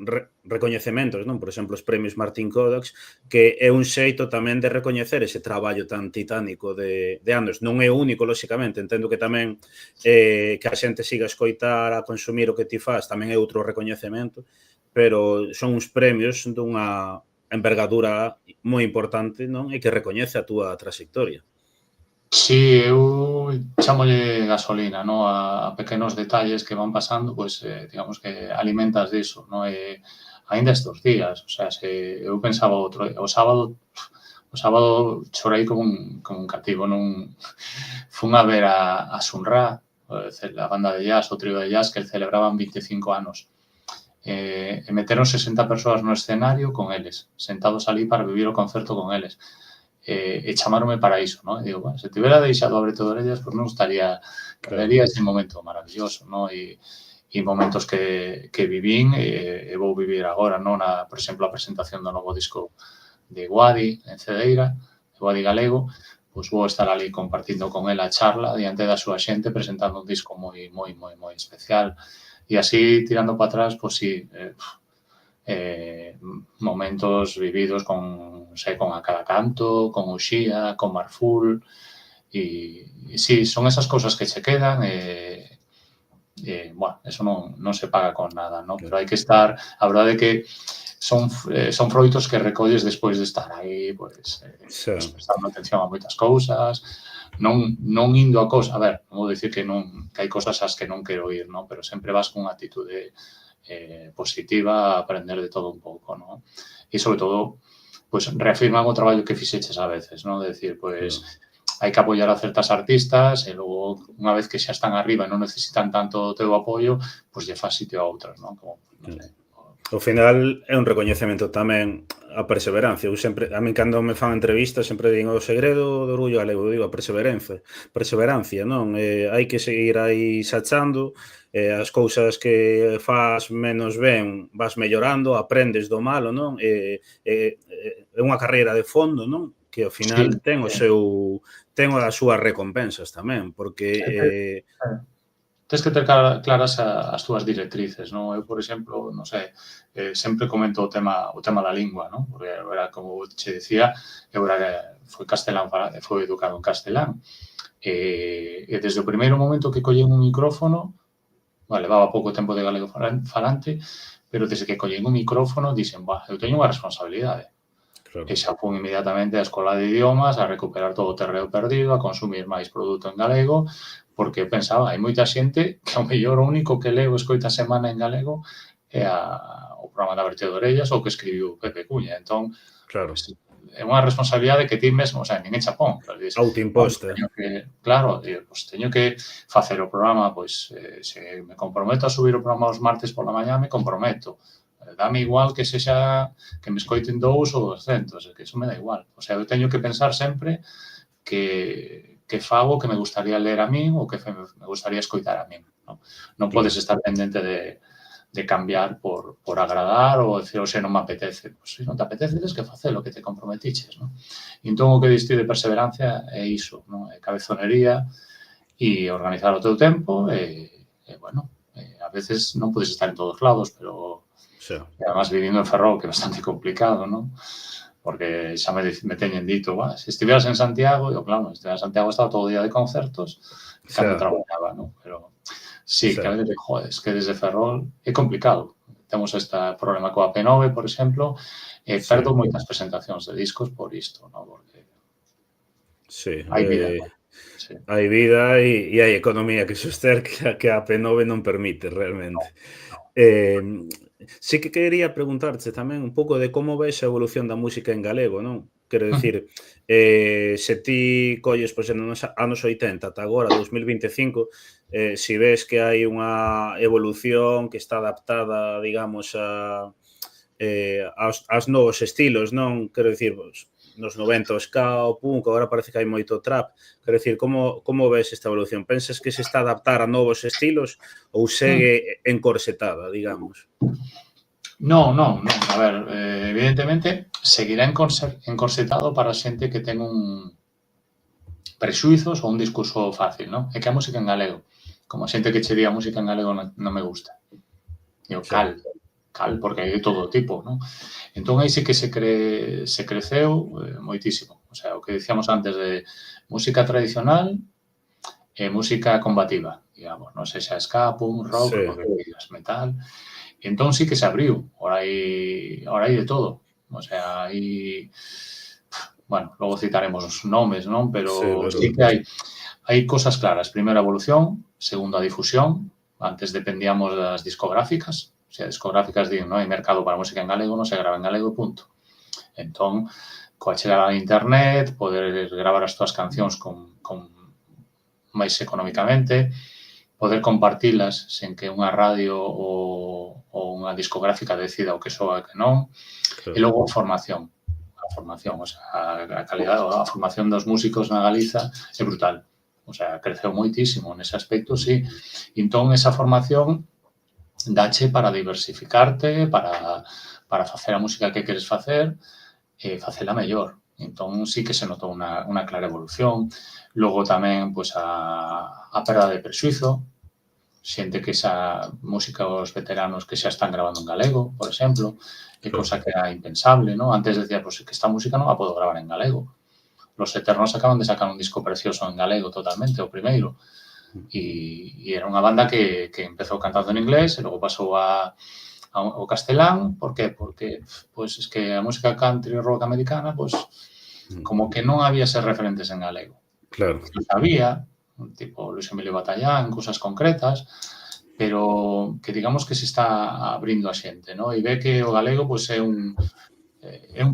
recoñecementos, non? Por exemplo, os premios Martín Codax, que é un xeito tamén de recoñecer ese traballo tan titánico de anos. Non é único, lóxicamente, entendo que tamén que a xente siga a escoitar, a consumir o que ti faz, tamén é outro recoñecemento, pero son uns premios dunha envergadura moi importante, non? E que recoñece a túa trayectoria. Sí, eu chámolle gasolina, no, a pequenos detalles que van pasando, pois, digamos que alimentas diso, no, e aínda estes días, o sea, se eu pensaba o sábado chorei como un cativo, non fun a ver a Sun-Ra, a banda de jazz, o trío de jazz, que celebraban 25 anos. E meteron 60 persoas no escenario con eles, sentados ali para vivir o concerto con eles. E chamáronme para iso, ¿no? E digo, bueno, se tivera deixado Abrete de Orellas, pues non estaría, perdería ese momento maravilloso, ¿no? E momentos que vivín e vou vivir agora, ¿no? Por exemplo, a presentación do novo disco de Guadi, en Cedeira, de Guadi Galego, pois vou estar ali compartindo con ela a charla diante da súa xente, presentando un disco moi, moi, moi, moi especial. E así, tirando para atrás, pois sí, momentos vividos con A Cada Canto, con Uxía, con Marful, e sí, son esas cousas que che quedan bueno, eso non se paga con nada, ¿no? Pero hai que estar, a verdade é que son froitos que recolles despois de estar aí, pues prestando atención a moitas cousas, non indo a cousas, a ver, non vou dicir que hai cousas ás que non quero ir, ¿no? Pero sempre vas con actitude positiva a aprender de todo un pouco, ¿no? E, sobre todo, pues, reafirman o traballo que fixeches a veces, ¿no? De decir, pues, hai que apoiar a certas artistas e logo, unha vez que xa están arriba e non necesitan tanto o teu apoio, pues lle faz sitio a outras, ¿no? Como, non sei. Ao final é un recoñecemento tamén a perseverancia. Eu sempre, a min cando me fan entrevistas sempre digo o segredo do orgullo galego, digo a perseverancia, non? Hai que seguir aí sachando, as cousas que faz menos ben vas mellorando, aprendes do malo, non? É unha carreira de fondo, non? Que ao final ten as súas recompensas tamén, porque Tens que ter claras as túas directrices, non? Eu, por exemplo, non sei, sempre comento o tema da lingua, non? Porque era, como che dicía, foi educado en castelán. E desde o primeiro momento que collín un micrófono, levaba pouco tempo de galego falante, pero desde que collín un micrófono dixen, eu teño unha responsabilidade. claro, E xa fun inmediatamente á escola de idiomas, a recuperar todo o terreo perdido, a consumir máis produto en galego, porque pensaba, hai moita xente que ao mellor o único que leo escoita a semana en galego é o programa da Abrete de Orellas ou que escribiu Pepe Cuña. Entón, claro. pues, é unha responsabilidade que ti mesmo, o sea, nin en Chapón, pero dices, Autoimposta. pues, teño que facer o programa, pois, se me comprometo a subir o programa os martes pola mañá, me comprometo. Dame igual que sexa que me escoiten 2 ou 200, que eso me dá igual. O sea, eu teño que pensar sempre que fago que me gustaría ler a min ou que me gustaría escoitar a min. Non podes estar pendente de cambiar por agradar ou decir, se non me apetece. Pois se non te apetece, tens que facer o que te comprometiches, non? E entón, o que diste de perseverancia é iso, non? É cabezonería e organizar o teu tempo bueno, a veces non podes estar en todos lados, pero además vivindo en Ferrol, que é bastante complicado, non? Porque xa me teñen dito, se estiveras en Santiago, eu, claro, estiveras en Santiago estaba todo o día de concertos, cando traballaba, non? Pero sí, que a veces, joder, que desde Ferrol é complicado. Temos este problema coa P9, por exemplo, e perdo moitas presentacións de discos por isto, non? Porque hai vida. Hai vida e hai economía que soster que a P9 non permite realmente. Sí que quería preguntarche tamén un pouco de como ves a evolución da música en galego, non? Quero dicir, se ti colles nos anos 80 ata agora, 2025, si ves que hai unha evolución que está adaptada, digamos, aos novos estilos, non? Quero dicir, nos 90 o ska, o punk, agora parece que hai moito trap. Quero dicir, como ves esta evolución? Pensas que se está a adaptar a novos estilos ou segue encorsetada, digamos? Non. A ver, evidentemente, seguirá encorsetado para xente que ten un prexuizos ou un discurso fácil, non? É que a música en galego, como a xente que che di a música en galego non me gusta. Digo, Xa, porque hai de todo tipo, non? Entón, aí sí que se creceu moitísimo. O sea, o que dicíamos antes de música tradicional e música combativa, digamos, non sexa ska, punk, rock, o sí, que digas, metal. Entón sí que se abriu. Ahora hai de todo. O sea, hai... Bueno, logo citaremos os nomes, non? sí, Pero sí pero que hai cosas claras. Primeiro, a evolución. Segundo, a difusión. Antes dependíamos das discográficas. O sea, discográficas din, non hai mercado para música en galego, non se grava en galego, punto. Entón, coa chegada de internet, poder gravar as túas cancións con máis economicamente, poder compartilas sen que unha radio ou unha discográfica decida o que soa e que non. E claro. logo a formación. O sea, a calidade, a formación dos músicos na Galiza é brutal. O sea, creceu moitísimo nese aspecto, sí. Entón, esa formación dache para diversificarte, para facer a música que queres facer, facela mellor. Entón, sí que se notou unha clara evolución. Logo tamén, pois, a perda de prexuizo, xente que xa música os veteranos que xa están grabando en galego, por exemplo, que Claro. cosa que era impensable, ¿no? Antes decía, pues que esta música non a podo gravar en galego. Los Eternos acaban de sacar un disco precioso en galego totalmente, o primeiro. E era unha banda que empezou cantando en inglés e logo pasou ao castelán. Por qué? Porque pues, es que a música country rock americana, pues, como que non había ser referentes en galego. Claro. Los había, tipo Luis Emilio Batallán, cosas concretas, pero que digamos que se está abrindo a xente, ¿no? E ve que o galego pues, é un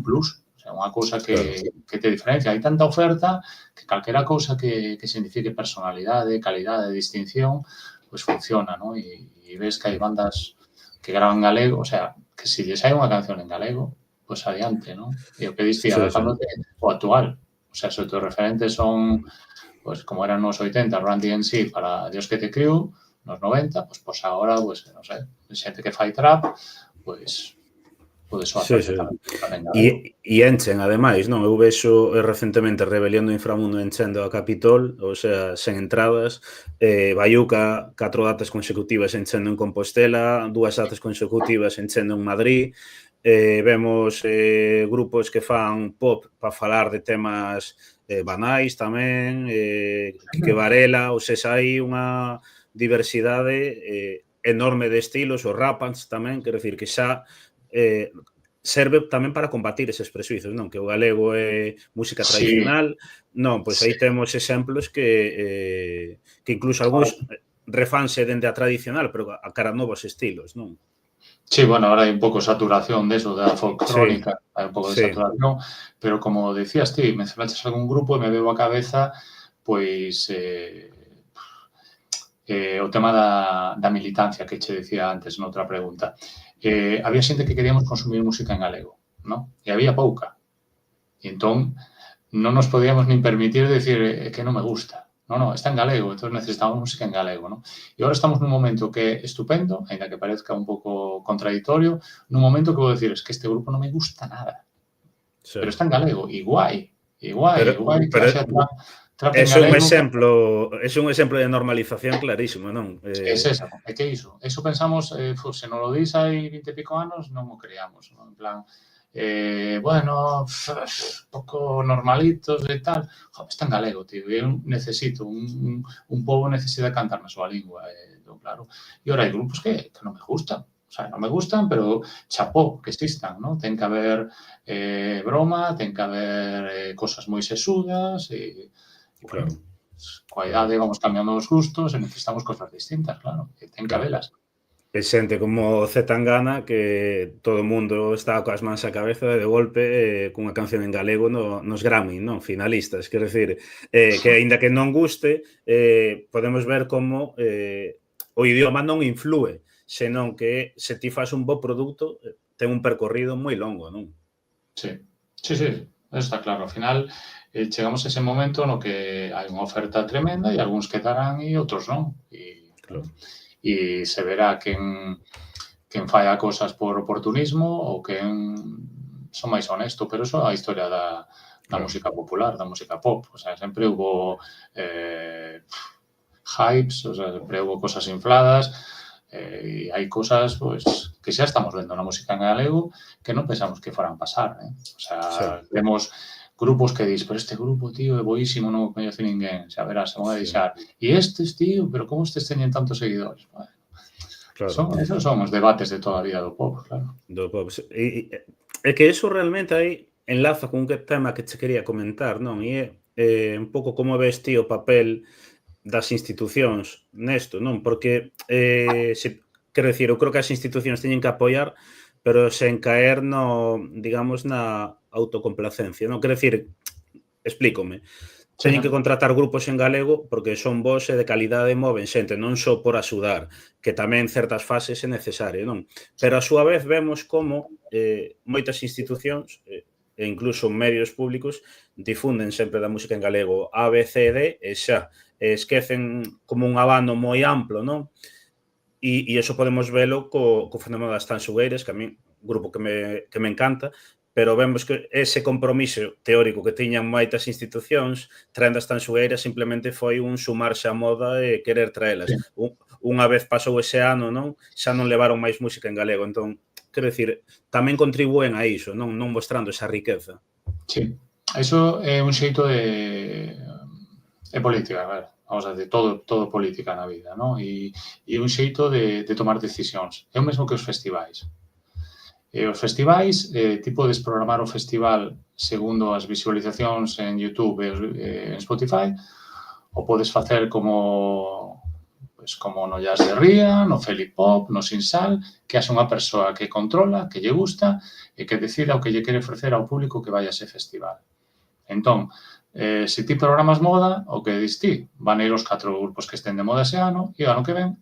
plus, o sea, unha cousa Claro. que te diferencia. Hai tanta oferta que calquera cousa que signifique personalidade, calidade, distinción, pues funciona, ¿no? E ves que hai bandas que gravan galego, o sea, que se lles hai unha canción en galego, pues adiante, ¿no? E o que diste, Sí, sí. adaptándote o actual. O sea, se os referentes son, pues como eran nos 80, Run DMC para Dios que te criou, nos 90, pues ahora, pues, non sei, xente que fai trap, pues pode soar Sí, sí. perfectamente en galego. E enchen, ademais, non? Eu vexo recentemente Rebelión do Inframundo enchendo a Capitol, o sea, sen entradas, Baiuca 4 datas consecutivas enchendo en Compostela, 2 datas consecutivas enchendo en Madrid, vemos grupos que fan pop para falar de temas banais tamén, Quique Varela, ou seja, hai unha diversidade enorme de estilos, os Rapans tamén, quero dicir que xa serve tamén para combatir eses prexuizos, non? Que o galego é música Sí, tradicional, non, pois sí, aí temos exemplos que incluso algúns refanse dende a tradicional, pero a cara novos estilos, non? sí, bueno, ahora hai un pouco saturación deso da Sí, folctrónica, hai un pouco de sí, saturación, pero como decías ti, mencionaches algún grupo e me veo a cabeza, pois, o tema da militancia que che decía antes noutra pregunta. Había xente que queríamos consumir música en galego, ¿no? E había pouca. E entón, non nos podíamos nin permitir decir que non me gusta. No, está en galego, entón necesitamos música en galego, ¿no? E agora estamos nun momento que é estupendo, ainda que parezca un pouco contradictorio, nun momento que vou decir, es que este grupo non me gusta nada, pero xa. está en galego, e guai, Pero, que pero haxa trap en galego. é un exemplo de normalización clarísimo, non? Esa, é que iso pensamos, se non lo dis hai 20 e pico anos, non o creamos, non? En plan, bueno, pouco normalitos e tal. Joder, está en galego, tío, eu necesito, un pobo necesita cantar na súa lingua, entón, claro. E ora hai grupos que non me gustan, o sea, non me gustan, pero chapó que existan, non? Ten que haber broma, ten que haber cosas moi sesudas e bueno, Claro, coa claro. idade vamos cambiando os gustos e necesitamos cosas distintas, claro, e ten que Claro. habelas. E xente como Zetangana que todo o mundo está coas mans á cabeza de golpe cunha canción en galego nos Grammy, non? Finalistas, quero dicir, que aínda que non guste, podemos ver como o idioma non inflúe, senón que se ti fas un bo produto ten un percorrido moi longo, non? Sí, sí, eso está claro. Ao final, chegamos a ese momento no que hai unha oferta tremenda e algúns quedarán e outros non. E, bueno, Claro. e se verá quen quen fai a cosas por oportunismo ou quen son máis honesto, pero eso é a historia da música popular, da música pop. O sea, sempre hubo hypes, o sea, sempre hubo cosas infladas, e hai cosas pues, que xa estamos vendo na música en galego que non pensamos que foran pasar. O sea, vemos grupos que dis, pero este grupo, tío, é boísimo, non o coñece ninguén, xa verás, se van a deixar. E estes, tío, pero como estes teñen tantos seguidores? Bueno, esos son os debates de toda a vida do pop, claro. Do pop. É que eso realmente aí enlaza con un tema que che quería comentar, non? E é un pouco como ves ti o papel das institucións nesto, non? Porque, quero dicir, eu creo que as institucións teñen que apoiar, pero sen caer digamos, na autocomplacencia, non? Quero dicir, explícome, teñen que contratar grupos en galego porque son bons e de calidade moven xente, non só por axudar, que tamén en certas fases é necesario, non? Pero a súa vez vemos como moitas institucións e incluso medios públicos difunden sempre da música en galego A, B, C, D e xa, esquecen como un abano moi amplo, non? E iso podemos velo co fenómeno das tanxugueiras, que a mí un grupo que me encanta, pero vemos que ese compromiso teórico que tiñan moitas institucións traendo as tanxugueiras simplemente foi un sumarse á moda e querer traelas. Unha vez pasou ese ano, non? Xa non levaron máis música en galego, entón, quero dicir, tamén contribúen a iso, non mostrando esa riqueza. Sí, iso é un xeito de... é política, a ver, vamos a dizer, todo política na vida, non? E un xeito de tomar decisións. É o mesmo que os festivais. Os festivais, ti podes programar o festival segundo as visualizacións en YouTube e en Spotify, ou podes facer como no Jazz de Ría, no Felipop, no Sinsal, que haxe unha persoa que controla, que lle gusta e que decida o que lle quere ofrecer ao público que vai a ese festival. Entón, se ti programas moda, o que dis ti, van a ir os 4 grupos que estén de moda ese ano e o ano que ven,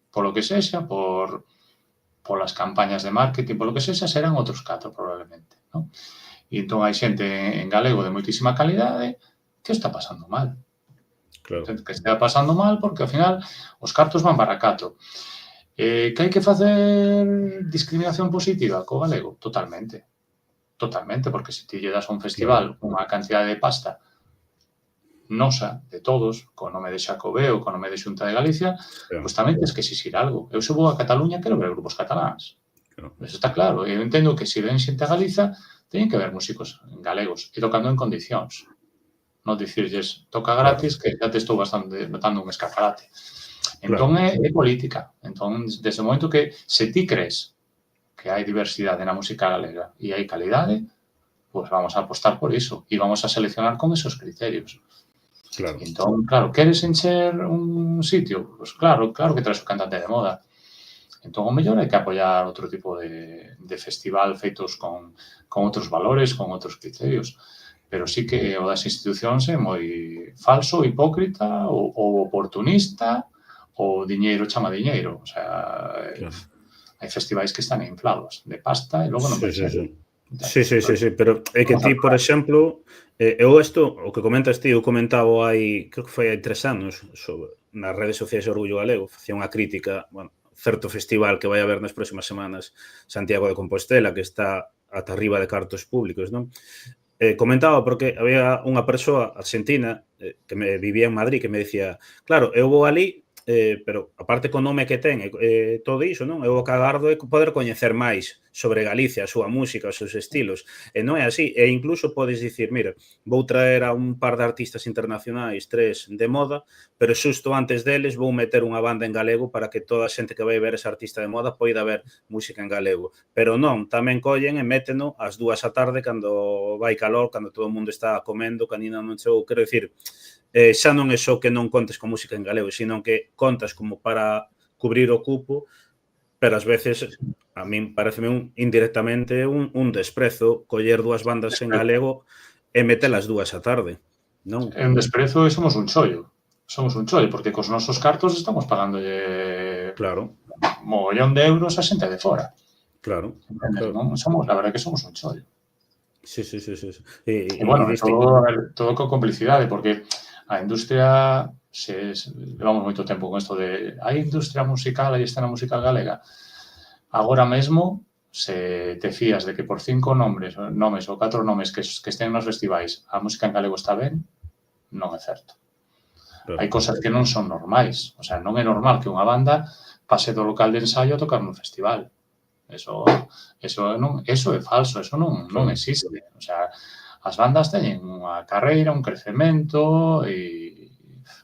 polo que sexa, polas campañas de marketing, polo que sexa, serán outros 4 probablemente. Non? E entón hai xente en galego de moitísima calidade que está pasando mal. Claro. Que está pasando mal porque, ao final, os cartos van para cato. Que hai que facer discriminación positiva co galego? Totalmente. Totalmente, porque se ti lle das a un festival unha cantidade de pasta nosa, de todos, co nome de Xacobeo, co nome de Xunta de Galicia, pois tamén tens que exixir algo. Eu se vou a Cataluña, quero ver grupos cataláns. Eso está claro. Eu entendo que se ven xente a Galiza, teñen que ver músicos galegos e tocando en condicións. Non dicirlles, toca gratis, que xa te estou botando un escaparate. Entón, é política. Entón, desde o momento que se ti crees que hai diversidade na música galega e hai calidade, pois vamos a apostar por iso e vamos a seleccionar con esos criterios. Claro. Entón, claro, queres encher un sitio? Pois claro que traes o cantante de moda. Entón, o mellor hai que apoiar outro tipo de festival feitos con outros valores, con outros criterios. Pero sí que o das institucións é moi falso, hipócrita, ou oportunista, ou diñeiro chama diñeiro. O sea, hai festivais que están inflados de pasta e logo non perceben. Sí, pero é que ti, por exemplo, eu isto, o que comentas ti, eu comentaba creo que foi hai 3 anos, nas redes sociais de Orgullo Galego, facía unha crítica, certo festival que vai haber nas próximas semanas, Santiago de Compostela, que está ata arriba de cartos públicos, non? Comentaba porque había unha persoa argentina que vivía en Madrid que me decía, claro, eu vou ali, pero aparte co nome que ten todo iso, non? Eu o que agardo é poder coñecer máis sobre Galicia, a súa música, os seus estilos. E non é así. E incluso podes dicir, mira, vou traer a un par de artistas internacionais, 3 de moda, pero xusto antes deles vou meter unha banda en galego para que toda a xente que vai ver ese artista de moda poida ver música en galego. Pero non, tamén collen e méteno ás 2 da tarde cando vai calor, cando todo o mundo está comendo, que a Nina non chegou. Quero dicir, xa non é só que non contes con música en galego, sino que contas como para cubrir o cupo, pero ás veces, a min pareceme indirectamente un desprezo coller 2 bandas en galego e metelas 2 á tarde, non? É un desprezo e somos un chollo. Somos un chollo, porque cos nosos cartos estamos pagándolle mogollón de euros a xente de fora. Claro. Non somos, a verdade que somos un chollo. Sí. E, bueno, todo con complicidade, porque a industria, levamos moito tempo con isto de hai industria musical, hai escena musical galega. Agora mesmo, se te fías de que por 5 nomes ou 4 nomes que estén nos festivais a música en galego está ben, non é certo. Claro. Hai cosas que non son normais. O sea, non é normal que unha banda pase do local de ensaio a tocar nun festival. Eso é falso, eso non existe. O sea, as bandas teñen unha carreira, un crecemento e,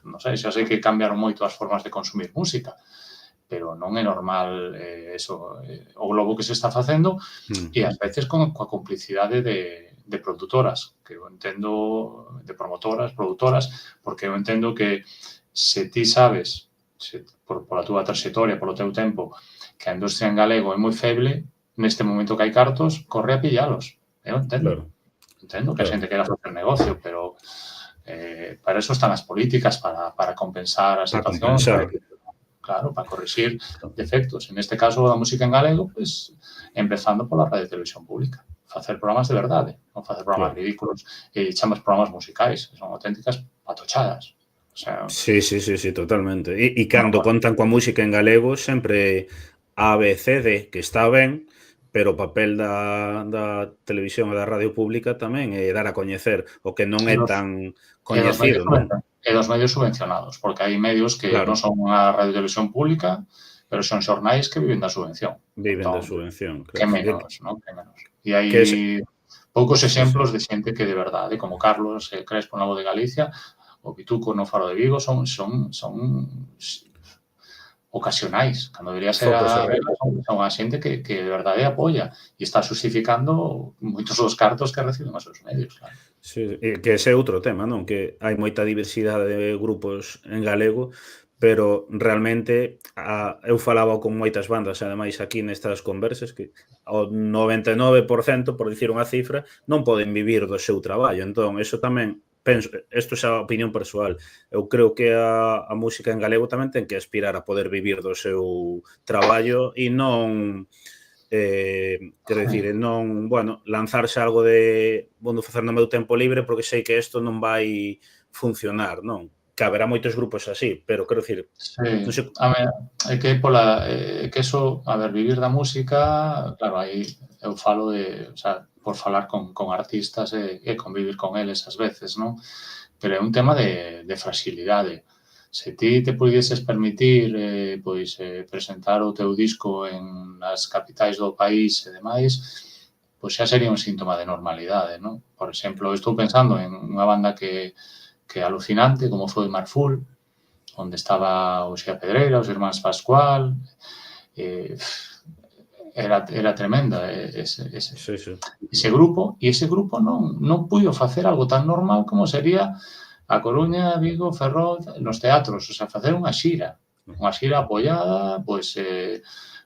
non sei, xa sei que cambiaron moito as formas de consumir música, pero non é normal o globo que se está facendo e ás veces coa complicidade de produtoras, que eu entendo, de promotoras, produtoras, porque eu entendo que se ti sabes, pola túa trayectoria, polo teu tempo, que a industria en galego é moi feble, neste momento que hai cartos, corre a pillalos. Eu entendo. Entendo que a xente quera facer negocio, pero para eso están as políticas, para compensar a situación. Claro, para corrixir defectos. En este caso, a música en galego, pues, empezando pola radio e televisión pública. Facer programas de verdade, non facer programas ridículos e chamamos programas musicais, que son auténticas patochadas. O sea, sí, totalmente. E cando contan coa música en galego, sempre A, B, C, D, que está ben, pero o papel da televisión e da radio pública tamén é dar a coñecer o que non é tan coñecido, non? E dos medios subvencionados, porque hai medios que non son unha radio e televisión pública, pero son xornais que viven da subvención. Viven da subvención, claro. Que menos, non? Que menos. E hai poucos exemplos de xente que de verdade, como Carlos Crespo na Voz de Galicia, o Pituco no Faro de Vigo, son ocasionais, cando debería ser son a xente que de verdade apoia e está justificando moitos dos cartos que reciben os seus medios, claro. Sí, que ese é outro tema, non? Que hai moita diversidade de grupos en galego, pero realmente eu falaba con moitas bandas, ademais aquí nestas conversas, que o 99%, por dicir unha cifra, non poden vivir do seu traballo. Entón, eso tamén, penso, isto é a opinión persoal, eu creo que a música en galego tamén ten que aspirar a poder vivir do seu traballo e non... quero dicir, non, bueno, lanzarse algo de vou facer no meu tempo libre porque sei que isto non vai funcionar, non? Que haberá moitos grupos así, pero quero dicir... Sí, a ver, é que eso, a ver, vivir da música, claro, aí eu falo de, o sea, por falar con artistas e convivir con eles ás veces, non? Pero é un tema de fragilidade. Se ti te pudieses permitir presentar o teu disco en as capitais do país e demais, pois xa sería un síntoma de normalidade, non? Por exemplo, estou pensando en unha banda que é alucinante, como foi Marful, onde estaba o Xea Pedreira, os irmáns Pascual, era tremenda ese grupo, e ese grupo non puido facer algo tan normal como sería A Coruña, Vigo, Ferrol, nos teatros, o sea, facer unha xira apoiada, pois,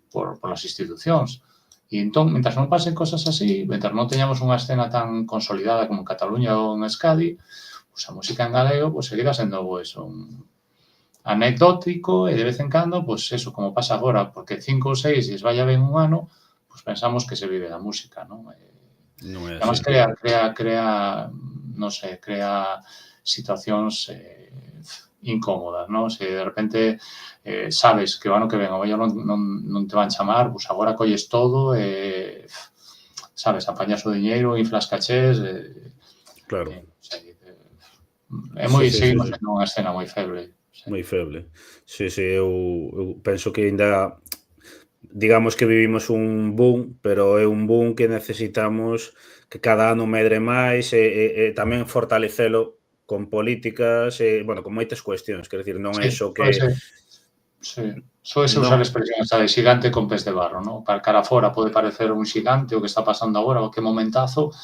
polas institucións. E entón, mentras non pasen cosas así, mentras non teñamos unha escena tan consolidada como en Cataluña ou en Euskadi, pois a música en galego pois seguirá sendo pois un anecdótico e de vez en cando, pois eso, como pasa agora, porque 5 ou 6 e vaya ben un ano, pois pensamos que se vive da música, non? Además, crea, non sei, crea situacións incómodas, non? Se de repente sabes que o ano que ven o mellor non te van chamar, pois agora colles todo e, sabes, apañas o diñeiro, inflas cachés. Claro. Seguimos sendo unha escena moi feble. Moi feble. Sí, eu penso que ainda digamos que vivimos un boom, pero é un boom que necesitamos que cada ano medre máis e tamén fortalecelo con políticas e, bueno, con moitas cuestións, quero dicir, non é iso que... Só ese usar a expresión esta de xigante con pés de barro, non? Para cara fora pode parecer un xigante o que está pasando agora, o que momentazo,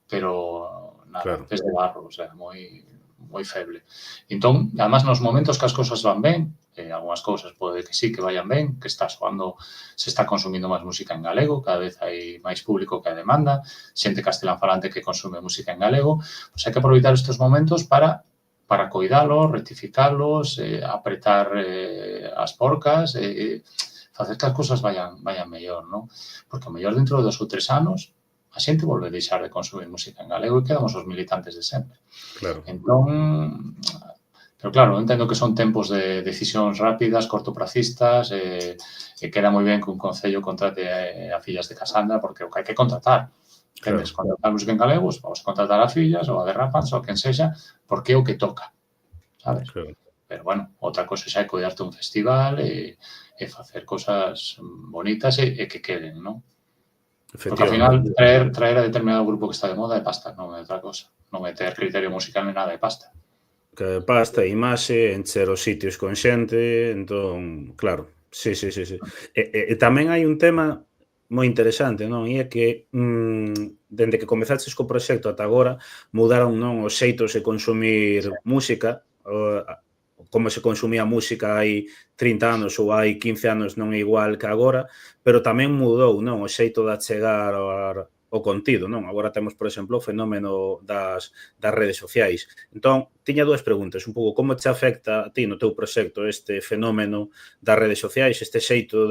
pero nada, pés de barro, o sea, moi feble. Entón, además, nos momentos que as cousas van ben, algunhas cousas pode que sí que vayan ben, que está soando, se está consumindo máis música en galego, cada vez hai máis público que a demanda, xente castelán falante que consume música en galego, pois hai que aproveitar estes momentos para coidalos, rectificalos, apretar as porcas, facer que as cousas vayan mellor, non? Porque o mellor dentro de 2 ou 3 anos a xente volve a deixar de consumir música en galego e quedamos os militantes de sempre. Claro. Entón, Pero claro, entendo que son tempos de decisións rápidas, cortopracistas, e queda moi ben que un concello contrate a fillas de Casandra, porque o que hai que contratar. Claro, Entendes? Contratar música en galegos, vamos a contratar a fillas ou a derrapans ou a quen sexa, porque é o que toca, sabes? claro. Pero, bueno, outra cosa xa é cuidarte un festival e facer cosas bonitas e que queden, non? Porque, ao final, Efectivamente. traer a determinado grupo que está de moda é pasta, non é outra cosa. Non é ter criterio musical ni nada, é pasta. Que pasta, imaxe, encher os sitios con xente, entón, claro, sí, sí, sí, sí. E tamén hai un tema moi interesante, non? E é que, dende que comezaches co proxecto ata agora, mudaron, non, os xeitos de Sí. consumir música, como se consumía música hai 30 anos ou hai 15 anos non é igual que agora, pero tamén mudou, non, o xeito de achegar o contido, non? Agora temos, por exemplo, o fenómeno das redes sociais. Entón, tiña dúas preguntas, un pouco como te afecta a ti no teu proxecto este fenómeno das redes sociais, este xeito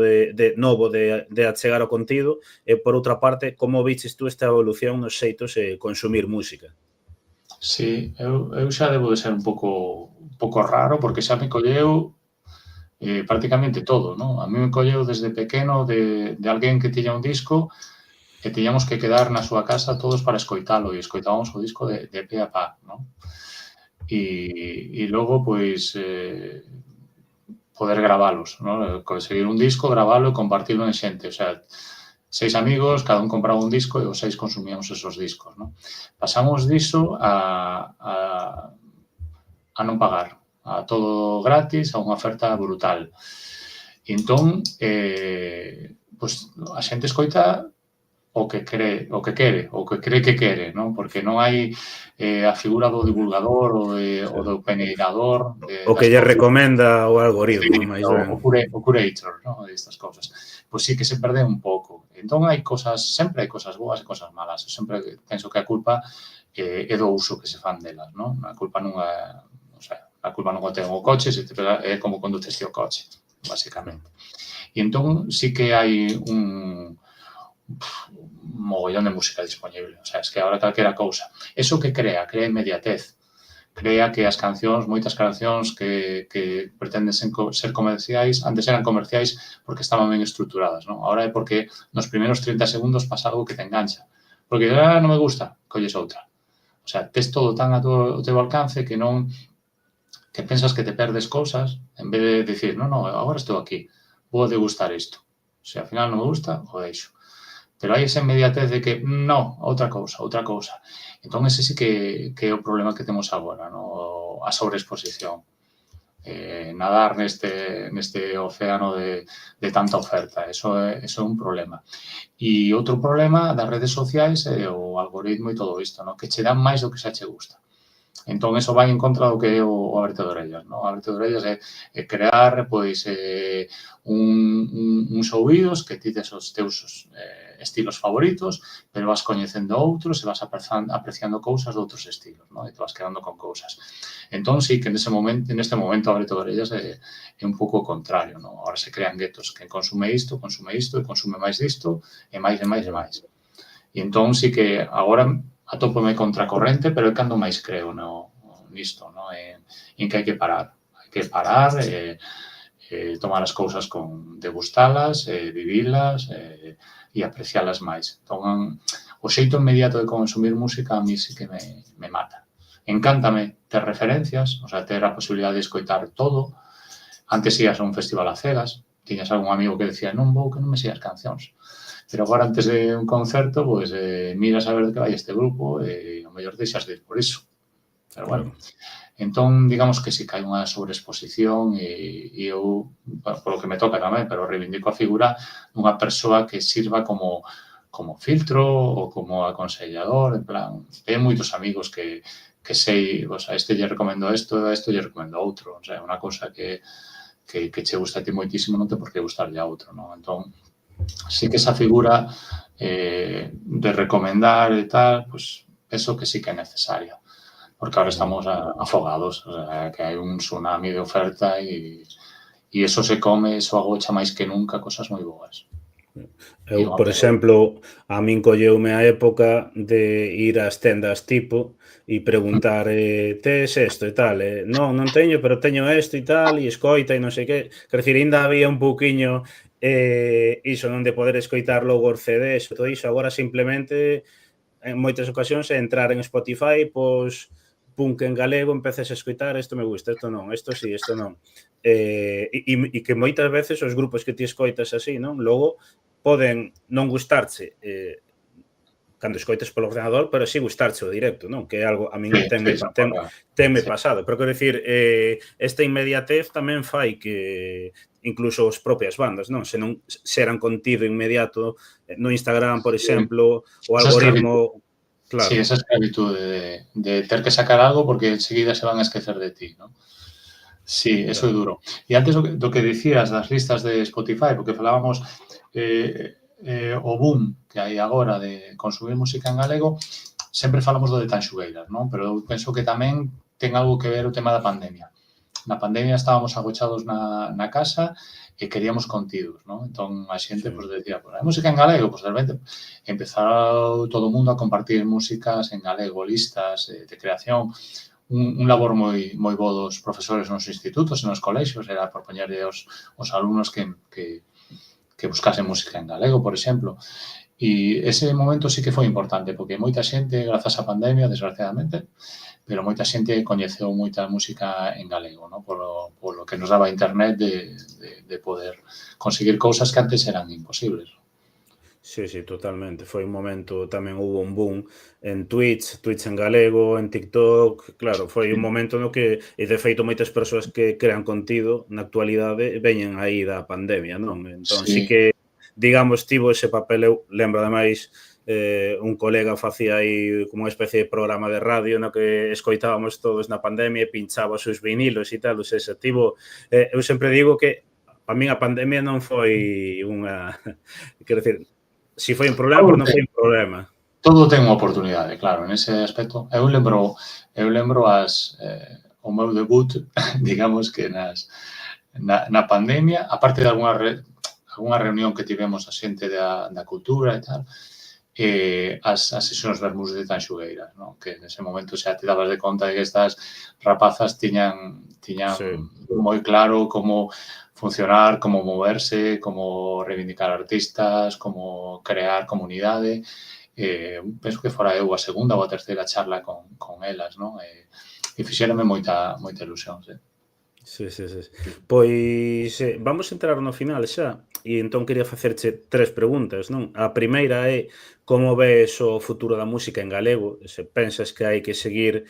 novo de achegar o contido, e por outra parte, como viches tú esta evolución nos xeitos de consumir música? Sí, eu xa debo de ser un pouco raro, porque xa me colleu prácticamente todo, non? A mí me colleu desde pequeno de alguén que tiña un disco e tiñamos que quedar na súa casa todos para escoitalo, e escoitábamos o disco de pe a pa, non? E logo, pois, poder gravalos, non? Conseguir un disco, gravalo e compartilo en xente, o sea, 6 amigos, cada un compraba un disco e os 6 consumíamos esos discos, non? Pasamos diso a non pagar, a todo gratis, a unha oferta brutal. E entón, pois, a xente escoita o que cree que quere, non? Porque non hai a figura do divulgador ou do peneirador O que das lle cousas. recomenda o Sí, algoritmo, máis ben. o curator, non? Estas cousas. Pois sí que se perde un pouco. Entón sempre hai cosas boas e cosas malas. Eu sempre penso que a culpa é do uso que se fan delas, non? A culpa non é, o sea, a culpa non o ten o coche, é como conduces ti o coche, basicamente. E entón sí que hai un mogollón de música disponible. O sea, es que ahora calquera cousa. Eso que crea inmediatez. Crea que as cancións, moitas cancións que pretenden ser comerciais, antes eran comerciais porque estaban ben estructuradas, non? Ahora é porque nos primeiros 30 segundos pasa algo que te engancha. Porque, non me gusta, colles outra. O sea, tes todo tan a teu alcance que pensas que te perdes cousas, en vez de dicir, non, agora estou aquí, vou degustar isto. Se ao final non me gusta, o deixo. Pero hai esa inmediatez de que, outra cousa. Entón, ese sí que é o problema que temos agora, no? A sobreexposición. Nadar neste océano de tanta oferta. Eso é un problema. E outro problema das redes sociais é o algoritmo e todo isto, no? Que che dan máis do que xa che gusta. Entón, eso vai en contra do que é o abrete de orellas, non? O abrete de orellas é crear, pois, uns ouvidos que ti tes os teus estilos favoritos, pero vas coñecendo outros e vas apreciando cousas de outros estilos, non? E te vas quedando con cousas. Entón, sí que neste momento o abrete de orellas é un pouco o contrario, non? Ahora se crean guetos. Quen consume isto, e consume máis disto, e máis, e máis, e máis. E entón, sí que agora atópome contracorrente, pero é cando máis creo nisto, no? En que hai que parar. Hai que parar e tomar as cousas degustalas, vivilas e aprecialas máis. Entón, o xeito inmediato de consumir música a mí sí que me mata. Encántame ter referencias, o sea, ter a posibilidade de escoitar todo. Antes ías a un festival a cegas, tiñas algún amigo que decía, non vou, que non me sei as cancións. Pero agora, antes de un concerto, pois, miras a ver de que vai este grupo e ao mellor deixas de ir por iso. Pero, bueno, entón, digamos que si que hai unha sobreexposición e eu, polo que me toca tamén, pero reivindico a figura dunha persoa que sirva como filtro ou como aconsellador, en plan, ten moitos amigos que sei, o sea, este lle recomendo isto, lle recomendo outro, o sea, unha cousa que che gusta a ti moitísimo non ten por que gustarlle a outro, non? Entón, sí que esa figura de recomendar e tal, pues eso que sí que é necesaria. Porque ahora estamos afogados, o sea, que hai un tsunami de oferta e eso se come, eso agocha máis que nunca cosas moi boas. E Eu, unha por exemplo, a min colleume a época de ir ás tendas tipo e preguntar, tes isto e tal, non, non teño, pero teño isto e tal, e escoita e non sei que. Quer dicir, aínda había un pouquiño iso, non de poder escoitar logo os CDs e todo iso. Agora simplemente, en moitas ocasións, é entrar en Spotify, pois, punk en galego, empeces a escoitar, isto me gusta, isto non, isto sí, isto non. E que moitas veces os grupos que ti escoitas así, non? Logo poden non gustarche cando escoites polo ordenador, pero sí gustarche o directo, non? Que é algo, a min sí, sí, son cosas. tenme Sí, pasado. Pero quero dicir, esta inmediatez tamén fai que incluso as propias bandas, non? Se non xeran contido inmediato no Instagram, por sí. exemplo, o Esa esclavitud. algoritmo, Sí, claro. esa esclavitud de ter que sacar algo porque enseguida se van a esquecer de ti, ¿no? Sí, eso é Claro. duro. E antes do que dicías das listas de Spotify, porque falábamos o boom que hai agora de consumir música en galego, sempre falamos do de Tanxugueiras, non? Pero eu penso que tamén ten algo que ver o tema da pandemia. Na pandemia estábamos agochados na casa e queríamos contidos, non? Entón a xente Sí, pues, decía, pues, hai música en galego, pues de repente empezou todo o mundo a compartir músicas en galego, listas de creación, un labor moi bo dos profesores nos institutos e nos colexios, era por poñerlle os alumnos que buscasen música en galego, por exemplo. E ese momento sí que foi importante, porque moita xente, grazas á pandemia, desgraciadamente, pero moita xente coñeceu moita música en galego, ¿no? Polo que nos daba internet de poder conseguir cousas que antes eran imposibles. sí, sí, totalmente. Foi un momento, tamén hubo un boom en Twitch en galego, en TikTok, claro, foi un Sí, momento no que, e de feito moitas persoas que crean contido na actualidade veñen aí da pandemia, non? Entón sí sí, que, digamos, tivo ese papel. Eu lembro ademais, un colega facía aí como unha especie de programa de radio no que escoitábamos todos na pandemia e pinchaba os seus vinilos e tal, ou seja, tivo, eu sempre digo que a min a pandemia non foi unha quero dicir, si foi un problema, todo pero non ten, foi un problema. todo ten unha oportunidade, claro, nese aspecto. Eu lembro o meu debut, digamos que na pandemia, aparte de algunha reunión que tivemos a xente da cultura e tal, as sesións Vermús de Tanxugueiras, non? Que nese momento xa te dabas de conta de que estas rapazas tiñan Sí, moi claro como funcionar, como moverse, como reivindicar artistas, como crear comunidade. Penso que fora eu a segunda ou a terceira charla con elas, non? E fixérame moita ilusión, sí. sí, sí, sí. Pois, vamos entrar no final xa, e entón quería facerche 3 preguntas, non? A primeira é como ves o futuro da música en galego, se pensas que hai que seguir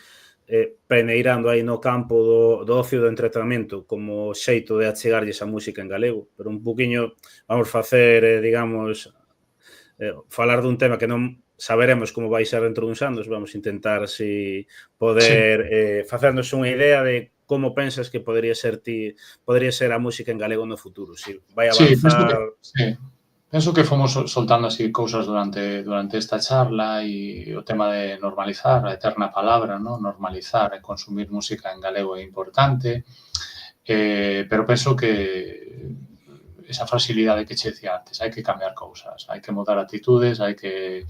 peneirando aí no campo do ocio do entretenimento como xeito de achegarlles a música en galego, pero un poquiño vamos facer, digamos, falar dun tema que non saberemos como vai ser dentro duns anos, vamos intentar así Sí, poder facernos unha idea de como pensas que podría ser a música en galego no futuro, si vai sí, penso que avanzar. sí. Penso que fomos soltando así cousas durante esta charla e o tema de normalizar a eterna palabra, ¿no? Normalizar e consumir música en galego é importante, pero penso que esa facilidade que che decía antes, hai que cambiar cousas, hai que mudar actitudes, hai que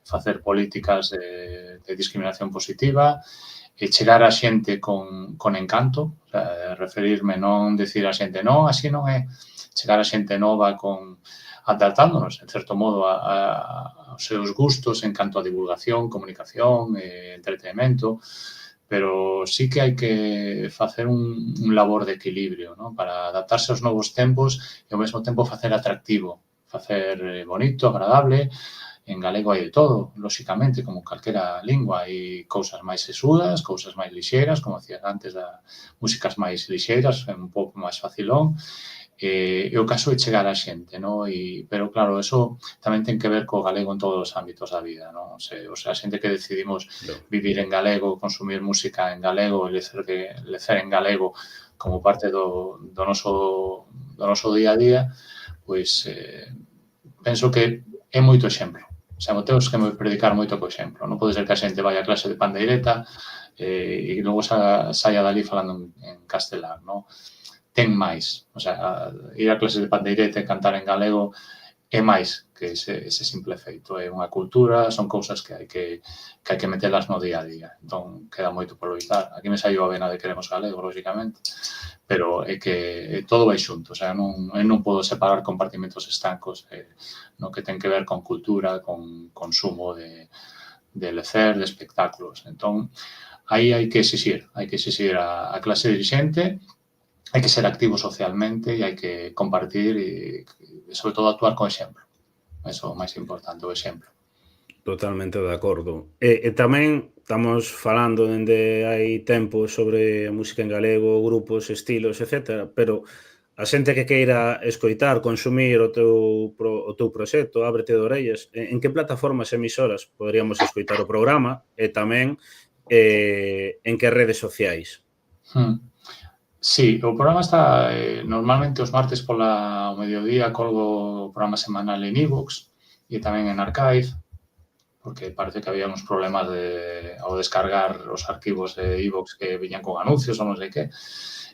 facer políticas de discriminación positiva e chegar a xente con encanto, o sea, referirme non decir a xente non, así non é, chegar a xente nova adaptándonos, en certo modo, aos seus gustos en canto a divulgación, comunicación, entretenimento, pero sí que hai que facer un labor de equilibrio, ¿no? Para adaptarse aos novos tempos e ao mesmo tempo facer atractivo, facer bonito, agradable. En galego hai de todo, lóxicamente, como calquera lingua, hai cousas máis sesudas, cousas máis lixeiras, como decías antes, músicas máis lixeiras, un pouco máis facilón, e o caso é chegar a xente, no? Pero claro, eso tamén ten que ver co galego en todos os ámbitos da vida, no? O sea, a xente que decidimos No. vivir en galego, consumir música en galego, lecer en galego como parte do noso día a día, pois penso que é moito exemplo. O sea, temos que predicar moito co exemplo. Non pode ser que a xente vai a clase de pandeireta e logo saia dali falando en castelán, non? Ten máis. O sea, ir a clase de pandeireta e cantar en galego é máis que ese simple feito. É unha cultura, son cousas que hai que metelas no día a día. Entón, queda moito por loitar. Aquí me saiu a vena de Queremos Galego, lógicamente, pero é que todo vai xunto. O sea, non podo separar compartimentos estancos no que ten que ver con cultura, con consumo de lecer, de espectáculos. Entón, aí hai que exixir a clase dirixente, hai que ser activo socialmente e hai que compartir e sobre todo actuar con exemplo. Eso é o máis importante, o exemplo. Totalmente de acordo. E tamén estamos falando dende hai tempo sobre a música en galego, grupos, estilos, etcétera, pero a xente que queira escoitar, consumir o teu proxecto, Ábrete de orellas, en que plataformas emisoras poderíamos escoitar o programa e tamén en que redes sociais? Sí, o programa está normalmente os martes pola mediodía colgo o programa semanal en iVoox e tamén en Archive, porque parece que había uns problemas ao descargar os arquivos de iVoox que viñan con anuncios ou non sei que.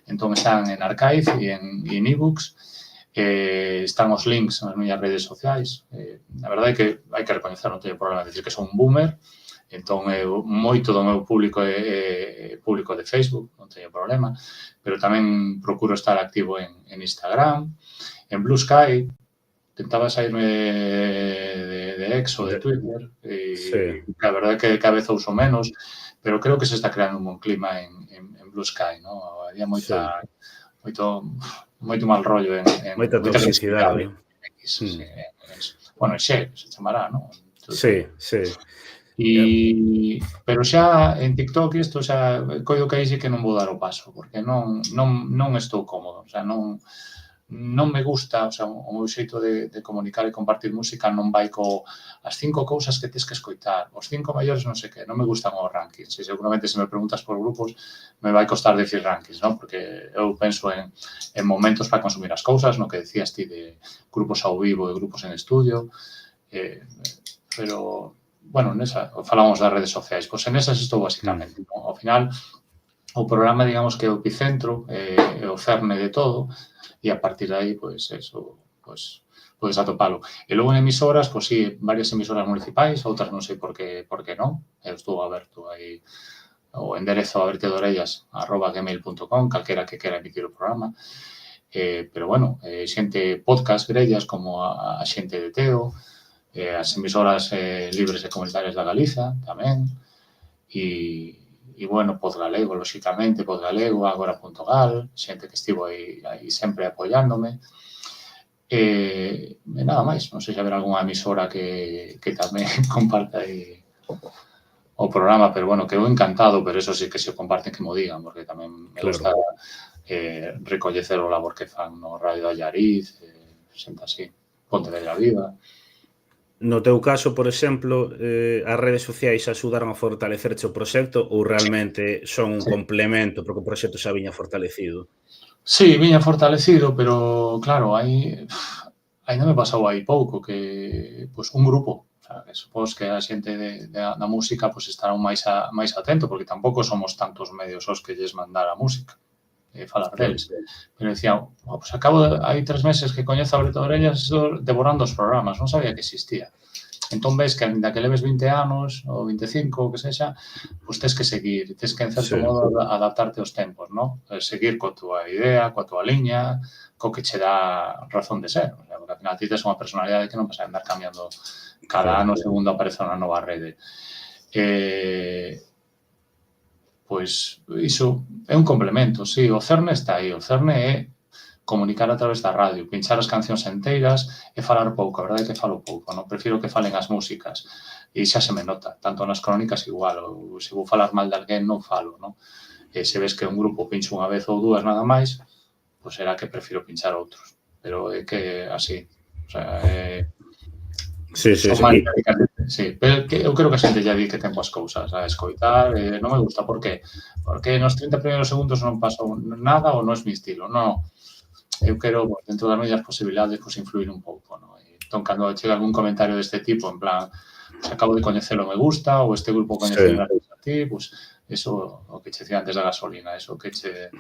Entón están en Archive e en iVoox. Están os links nas miñas redes sociais. A verdade é que hai que recoñecer, non teño problema de dicir que son un boomer. Entón, moito do meu público é público de Facebook, non teño problema, pero tamén procuro estar activo en Instagram, en Blue Sky, tentaba saírme de X ou de Twitter, e a verdade é que cada vez uso menos, pero creo que se está creando un bon clima en Blue Sky, non? Había moito mal rollo en moita toxicidade. Bueno, xe, se chamará, non? Sí. Pero xa en TikTok isto xa coido que aí sí que non vou dar o paso, porque non estou cómodo, o sea, non me gusta, o sea, o meu xeito de comunicar e compartir música non vai as 5 cousas que tes que escoitar, os 5 maiores non sei que, non me gustan os rankings, e seguramente se me preguntas por grupos me vai costar decir rankings, non? Porque eu penso en momentos para consumir as cousas, no que decías ti de grupos ao vivo e grupos en estudio, pero bueno, falamos das redes sociais, pois en esas estou basicamente. Ao final, o programa, digamos que é o epicentro, é o cerne de todo, e a partir de aí, pois, eso, podes atopalo. E logo en emisoras, pois sí, varias emisoras municipais, outras non sei por que non, eu estou aberto aí o enderezo abertedorellas@gmail.com, calquera que quera emitir o programa. Pero, bueno, xente podcast grellas como a xente de Teo, as emisoras libres e comunitarias da Galiza tamén, e bueno, Podgalego, lóxicamente, Podgalego, Agora.gal, xente que estivo aí sempre apoiándome. E nada máis, non sei se haber algunha emisora que tamén comparta aí o programa, pero bueno, quedo encantado, pero eso sí que se o comparten que mo digan, porque tamén me gusta recoñecer o labor que fan no Radio de Allariz, xente así, Pontevedra Viva. No teu caso, por exemplo, as redes sociais axudaron a fortalecerche o proxecto ou realmente son un complemento porque o proxecto xa viña fortalecido? Sí, viña fortalecido, pero claro, ainda me pasou aí pouco que un grupo, o sea, que supós que a xente da música estará máis atento, porque tampouco somos tantos medios os que lles mandar a música e falar deles. Pero decía, hai 3 meses que coñezo a Ábrete de orellas devorando os programas, non sabía que existía. Entón ves que, ainda que leves 20 anos ou 25, o que sexa, pois tes que seguir, tes que, en certo modo, adaptarte aos tempos, non? Seguir coa túa idea, coa túa liña, co que che dá razón de ser. Porque, ao final, ti tes unha personalidade que non vas a andar cambiando cada ano segundo aparece unha nova rede. Pois iso é un complemento, sí, o cerne está aí, o cerne é comunicar a través da radio, pinchar as cancións enteiras e falar pouco, a verdade é que falo pouco, non? Prefiro que falen as músicas e xa se me nota, tanto nas crónicas igual, ou se vou falar mal de alguén non falo, non? E se ves que un grupo pincho unha vez ou dúas nada máis, pois será que prefiro pinchar outros, pero é que así, o sea, Sí. Sí, pero eu creo que a xente ya di que ten boas cousas a escoitar, non me gusta, por qué? Porque nos 30 primeiros segundos non pasou nada ou non é mi estilo, non. Eu quero, dentro das miñas posibilidades, influir un pouco, non? Entón, cando chega algún comentario deste tipo, en plan, acabo de coñecelo, me gusta, ou este grupo coñecelo gracias a ti, eso, o que che decía antes da gasolina, eso que che,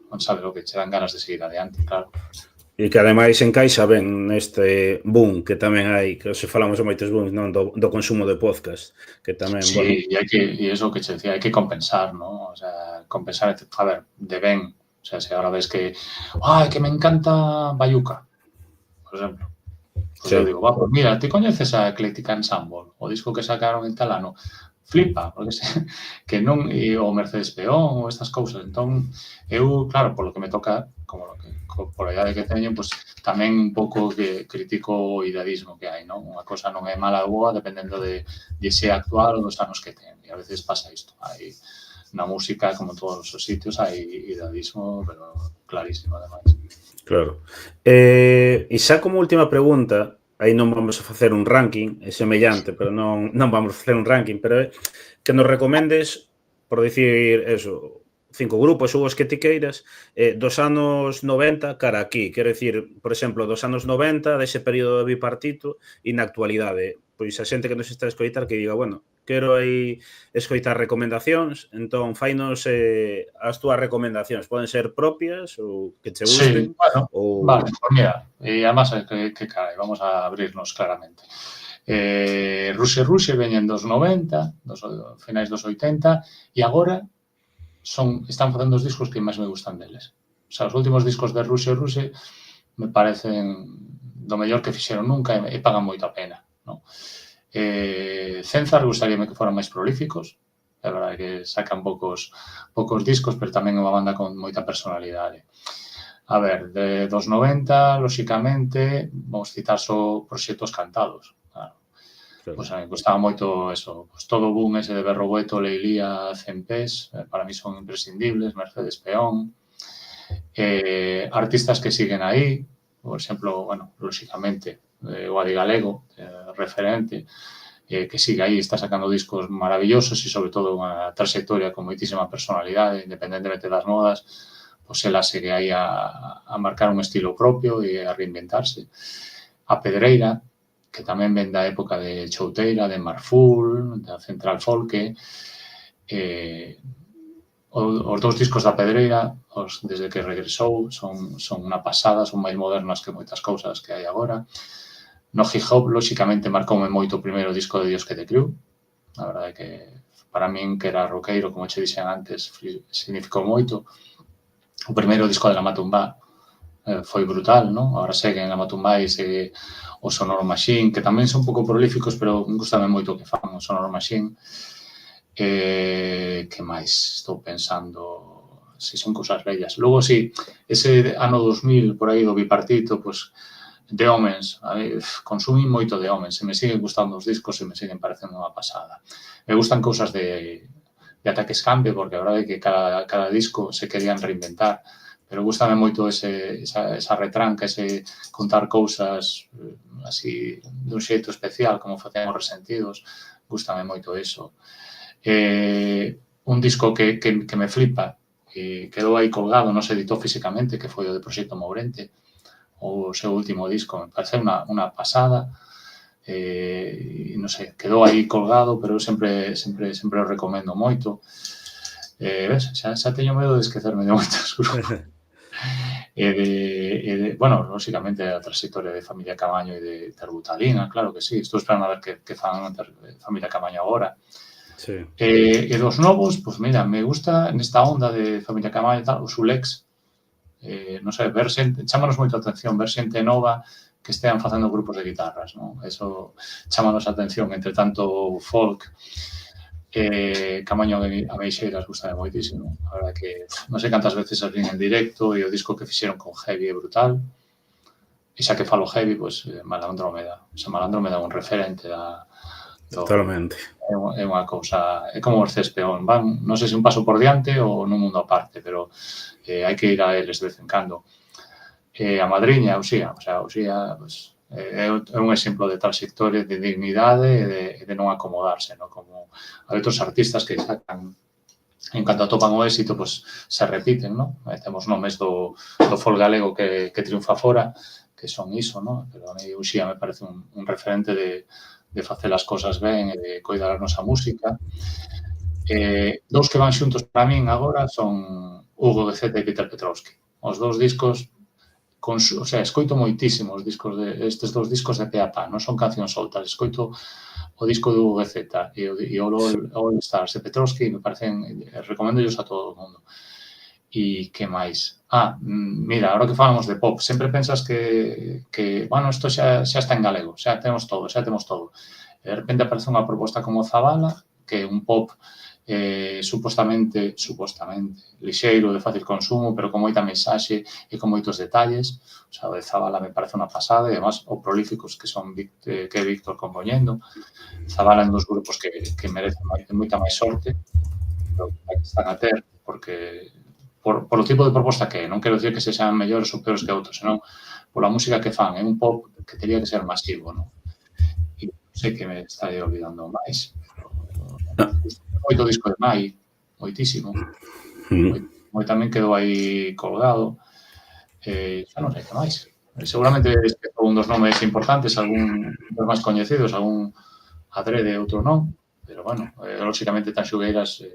non sabes, o que che dan ganas de seguir adiante, claro. E que ademais encaixa ben neste boom que tamén hai, que se falamos de moitos booms, non, do consumo de podcast, que tamén, bueno, Sí, e é iso que che decía, hai que compensar, ¿no? O sea, compensar, a ver, de ben, o sea, se ahora ves que, que me encanta Bayuca, por exemplo, pues eu sí, digo, pues mira, ti coñeces a Eclectica Ensemble, o disco que sacaron en tal ano? Flipa, porque que non, e o Mercedes Peón, ou estas cousas. Entón, eu, claro, polo que me toca, como por a idade que teño, pues, tamén un pouco que critico o idealismo que hai, non? Unha cosa non é mala ou boa, dependendo de se actual ou dos anos que ten. E a veces pasa isto. Hai, na música, como en todos os sitios, hai idealismo, pero clarísimo, ademais. claro. E xa como última pregunta, aí non vamos a facer un ranking, é semellante, pero non vamos a facer un ranking, pero é que nos recomendes, por dicir eso, 5 grupos ou os que ti queiras, dos anos 90 cara aquí. Quero dicir, por exemplo, dos anos 90, dese período de bipartito, e na actualidade. Pois a xente que nos está a escoitar que diga, bueno, quero aí escoitar recomendacións, entón fainos as túas recomendacións. Poden ser propias ou que che Sí, gusten, bueno, ou... vale, pues mira, e además que carai, vamos a abrirnos claramente. Ruxe veñen dos 90, finais dos 80, e agora están facendo os discos que máis me gustan deles. O sea, os últimos discos de Ruxe me parecen do mellor que fixeron nunca e pagan moito a pena, ¿no? Cenzar gustaríame que foran máis prolíficos, é verdade que sacan poucos discos, pero tamén é unha banda con moita personalidade. A ver, dos 90, lóxicamente, vamos citar só proxectos cantados. Claro. Claro. Pois a mí gustaba moito eso, pues todo o boom ese de Berrobueto, Leilía, Cempés, para mí son imprescindibles, Mercedes Peón, artistas que siguen aí, por exemplo, bueno, lóxicamente, o Adi Galego, referente, que sigue aí, está sacando discos maravillosos e, sobre todo, unha trayectoria con moitísima personalidade, independentemente das modas, pois ela segue aí a marcar un estilo propio e a reinventarse. A Pedreira, que tamén ven da época de Chouteira, de Marful, da Central Folke, os dous discos da Pedreira, desde que regresou, son unha pasada, son máis modernas que moitas cousas que hai agora. No hip hop, lóxicamente, marcoume moito o primeiro disco de Dios que te criou. A verdade é que para min, que era roqueiro, como che dixen antes, significou moito. O primeiro disco de La Matumbá foi brutal, non? Agora seguen La Matumbá e segue o Sonoro Machine, que tamén son un pouco prolíficos, pero gustame moito o que fan o Sonoro Machine. Que máis? Estou pensando si son cousas bellas. Logo, si, ese ano 2000, por aí do bipartito, pois, The Omens, consumí moito The Omens, se me siguen gustando os discos e me siguen parecendo unha pasada. Me gustan cousas de Ataque Escampe, porque a verdade é que cada disco se querían reinventar, pero gustame moito esa retranca, ese contar cousas así dun xeito especial, como facían os Resentidos, gustame moito eso. Un disco que me flipa, que quedou aí colgado, non se editou físicamente, que foi o de Proxecto Mourente, o seu último disco, me parece unha pasada, non sei, quedou aí colgado, pero eu sempre o recomendo moito. Ves, xa teño medo de esquecerme de moitos grupos. Bueno, lóxicamente, a trayectoria de Familia Camaño e de Terbutalina, claro que sí, estou esperando a ver que fan Familia Camaño agora. Sí. E dos novos, pois mira, me gusta nesta onda de Familia Camaño e tal, o Sulex, non sei, chámanos moito a atención, ver xente nova que estean facendo grupos de guitarras, non? Eso chámanos a atención, entre tanto folk, Camaño a Meixeiras gustame moitísimo. A verdade que non sei cantas veces as vin en directo e o disco que fixeron con Heavy é brutal. E xa que falo Heavy, pois Malandrómeda. O sea, Malandrómeda é un referente Totalmente. É unha cousa, é como Mercedes Peón, van, non sei se un paso por diante ou nun mundo aparte, pero hai que ir a eles de vez en cando. A Madriña, Uxía, pues, é un exemplo de trayectoria, de dignidade e de non acomodarse, ¿no? Como hai outros artistas que sacan, en canto atopan o éxito, pues, se repiten, ¿no? Temos nomes do folk galego que triunfa fora, que son iso, ¿no? Pero a mí Uxía me parece un referente de facer as cosas ben e de coidar a nosa música. Dous que van xuntos para min agora son Hugo de Zeta e Peter Petrovski. Os dous discos o sea, escoito moitísimo os discos estes dos discos de pe a pa, non son cancións soltas, escoito o disco do VZ e o All Stars de Petrovsky, me parecen, recomendo a todo o mundo. E que máis? Mira, ahora que falamos de pop, sempre pensas que bueno, isto xa está en galego, xa temos todo. E de repente aparece unha proposta como Zabala, que é un pop supostamente lixeiro, de fácil consumo, pero con moita mensaxe e con moitos detalles. O sea, o de Zabala me parece unha pasada e, además, o prolíficos que son que é Víctor compoñendo. Zabala é un dos grupos que merecen moita máis sorte do que están a ter, porque por o tipo de proposta que é. Non quero dicir que se sean mellores ou peores que outros, senón pola música que fan. É un pop que teria que ser masivo, non? E non sei que me estarei olvidando máis. Moito disco de Mai, moitísimo. Moi tamén quedou aí colgado. Xa non sei que máis. Seguramente esquezo un dos nomes importantes, algún dos máis coñecidos, algún adrede, outro non, pero, bueno, lóxicamente Tanxugueiras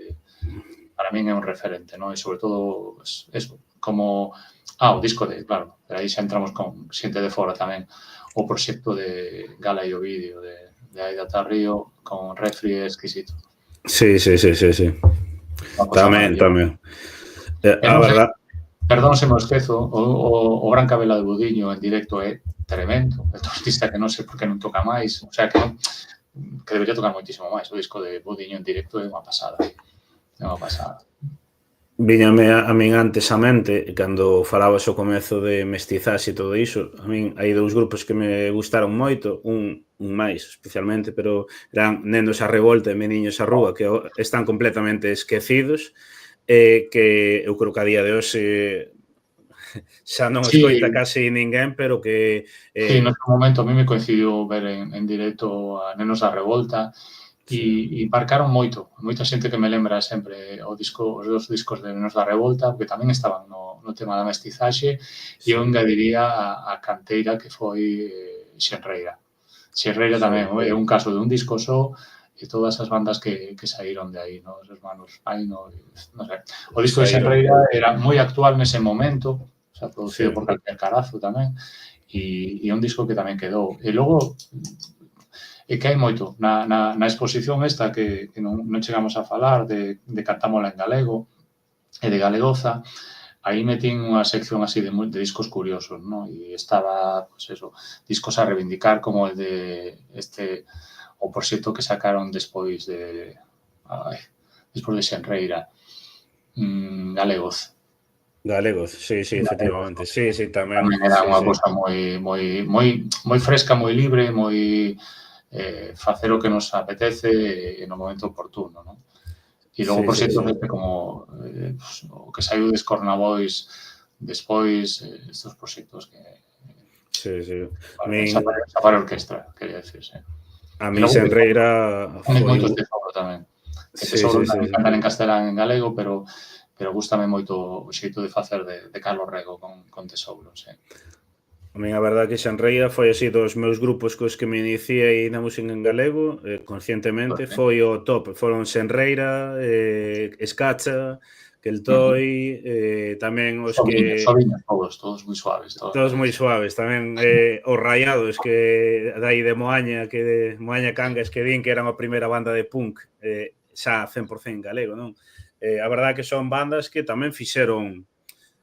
para min é un referente, non? E, sobre todo, eso, como... o disco de, claro, pero aí xa entramos con xente de fora tamén, o proxecto de Gala e o vídeo de Aida Tarrío con Refri é exquisito. Sí. Tamén. A verdad... Perdón se me esquezo, o Gran Cabela de Budiño en directo é tremendo. É un artista que non sei por que non toca máis, o sea, que debería tocar moitísimo máis. O disco de Budiño en directo é unha pasada. Viñame a min antes a mente, cando falabas ao comezo de mestizaxe e todo iso, a min hai dous grupos que me gustaron moito, un máis especialmente, pero eran Nenos a Revolta e Meniños a Rúa, que están completamente esquecidos, que eu creo que a día de hoxe xa non escoita casi ninguén, pero que... Sí, no momento a mí me coincidiu ver en directo a Nenos a Revolta, e marcaron moito. Moita xente que me lembra sempre os dos discos de Nenos da Revolta, porque tamén estaban no tema da mestizaxe, e eu engadiría a canteira que foi Xenreira. Xenreira tamén é un caso de un disco só e todas as bandas que saíron de aí, os hermanos Paino, non sei. O disco de Xenreira era moi actual nese momento, o sea, producido por Calquer Carazo tamén, e un disco que tamén quedou. E logo... E que hai moito na exposición esta que non chegamos a falar de Cantámola en galego e de Galegoza. Aí metín unha sección así de discos curiosos, non? E estaba, pois eso, discos a reivindicar como el de o proxecto que sacaron despois de Xenreira, Galegos, sí, efectivamente. Sí, tamén. Tamén era unha cosa moi fresca, moi libre, moi... facer o que nos apetece no momento oportuno, non? E logo proxectos como o que saiu de Scornaboys despois, estes proxectos que... Sí. Xa para a orquestra, quería dicirse. A mí Xenreira foi... moitos Tesouro tamén. Tesouro tamén cantan en castelán en galego, pero gústame moito o xeito de facer de Carlos Rego con Tesouro, sí. A min a verdade que Xenreira foi así dos meus grupos cos que me iniciei na música en galego, conscientemente, foi o top. Foron Xenreira, Escacha, Queltoi, tamén os que... Soviños, todos moi suaves. Todos moi suaves, tamén os Rayados, que dai de Moaña, que de Moaña Cangas, que din que eran a primeira banda de punk, xa 100% galego, non? A verdade que son bandas que tamén fixeron...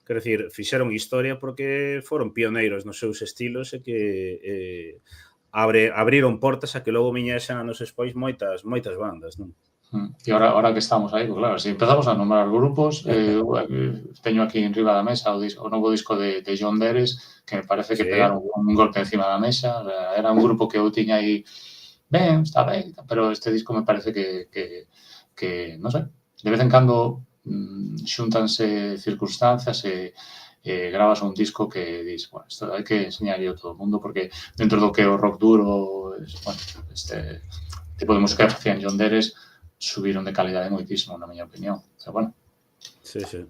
Quero dicir, fixeron historia porque foron pioneiros nos seus estilos e que abriron portas a que logo viñesen a nos despois moitas bandas, non? E ahora que estamos aí, pues claro, se empezamos a nombrar grupos, teño aquí en riba da mesa o novo disco de John Deres, que me parece que pegaron un golpe encima da mesa. Era un grupo que eu tiña aí está ben, pero este disco me parece que non sei, de vez en cando xúntanse circunstancias e gravas un disco que dis, bueno, isto hai que enseñarlle a todo o mundo, porque dentro do que é o rock duro, bueno, este tipo de música que facían John Deres subiron de calidade moitísimo, na miña opinión. Pero, bueno,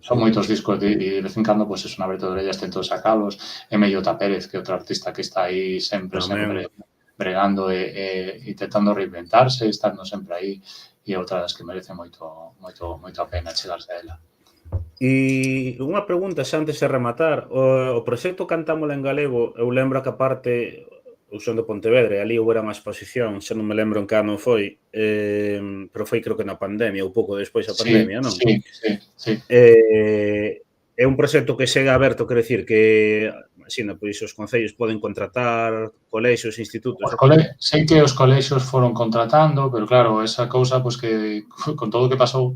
son moitos discos e de vez en cando, pois, es un aberto de orellas, tento sacalos. E Mellota Pérez, que é outro artista que está aí sempre bregando e intentando reinventarse, estando sempre aí, e outra das que merece moito a pena chegarse a ela. E unha pregunta xa antes de rematar, o proxecto Cantámola en Galego, eu lembro que aparte, eu son de Pontevedra e ali houbera unha exposición, xa non me lembro en que ano foi, pero foi creo que na pandemia ou pouco despois da Sí, pandemia, non? sí, sí, sí. É un proxecto que segue aberto, quero dicir que, asina, pois os concellos poden contratar colexios, institutos, o que Sei que os colexios foron contratando, pero claro, esa cousa, pois que con todo o que pasou,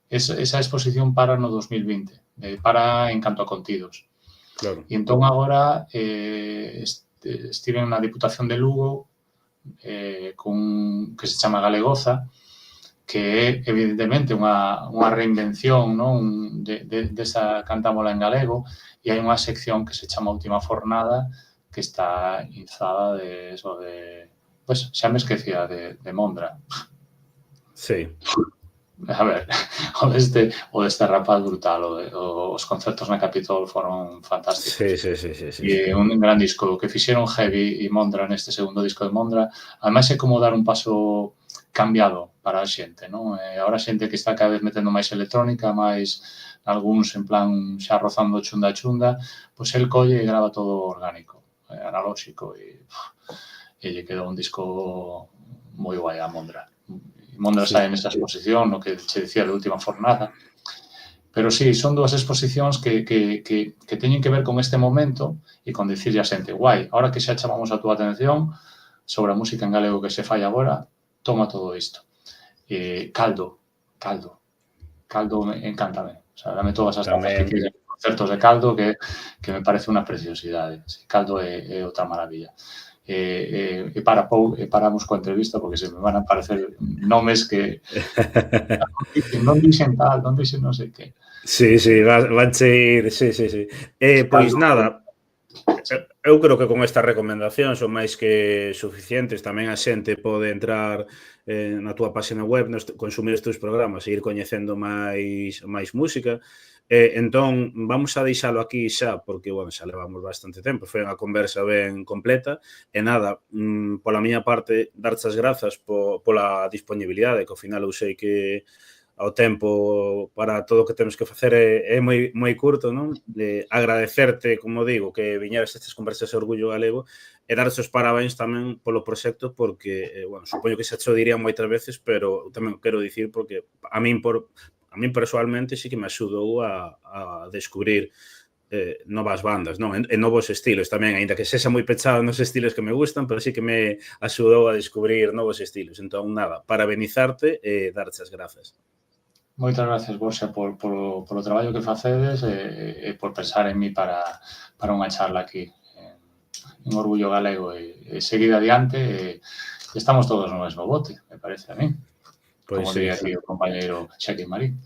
esa exposición para no 2020, para en canto a contidos. claro. E entón agora estiven na Diputación de Lugo cun que se chama Galegoza, que é evidentemente unha reinvención, non, desa Cantámola en galego, e hai unha sección que se chama Última Fornada, que está izada de eso de, pues, xa me esquecía de Mondra. Sí, A ver, o deste rapaz brutal, os concertos na Capitol foron fantásticos. sí, sí, sí, sí, sí, sí. E un gran disco. O que fixeron Heavy e Mondra neste segundo disco de Mondra, ademais é como dar un paso cambiado para a xente, non? Agora a xente que está cada vez metendo máis electrónica, máis algúns en plan xa rozando chunda chunda, pois el colle e grava todo orgánico, analóxico e lle quedou un disco moi guai a Mondra. E Mondra Sí, sae nesa exposición, no que che dicía de Última Fornada, pero sí, son dúas exposicións que teñen que ver con este momento e con dicirlle a xente, guai, ahora que xa chamamos a túa atención sobre a música en galego que se fai agora, toma todo isto. Caldo, caldo, caldo encántame. O sea, dame todas as gafas que tamén. queira concertos de caldo que me parece unha preciosidade. Sí, caldo é outra maravilla. Paramos coa entrevista porque se me van a aparecer nomes que non dixen tal, non dixen non sei que. Sí, sí, vanche ir, sí, sí, sí. Pois Caldo, nada, eu creo que con esta recomendación son máis que suficientes. Tamén a xente pode entrar na túa página web, consumir os teus programas e ir coñecendo máis música. Entón, vamos a deixalo aquí xa, porque, bueno, xa levamos bastante tempo. Foi unha conversa ben completa. E nada, pola miña parte, darche as grazas pola disponibilidade, que ao final eu sei que ao tempo para todo o que temos que facer é moi curto, non? Agradecerte, como digo, que viñeras estas conversas de Orgullo Galego e darche os parabéns tamén polo proxecto porque, bueno, supoño que xa cho diría moitas veces, pero tamén quero dicir porque a min persoalmente sí que me axudou a descubrir novas bandas, non? E novos estilos tamén, aínda que sexa moi pechado nos estilos que me gustan, pero sí que me axudou a descubrir novos estilos. Entón, nada, parabenizarte e darche as grazas. moitas gracias, Borxa, polo traballo que facedes e por pensar en mí para unha charla aquí en Orgullo Galego e seguir adiante e estamos todos no mesmo bote, me parece a mí, Pois como sí, diría aquí o compañeiro Xaquín Marín.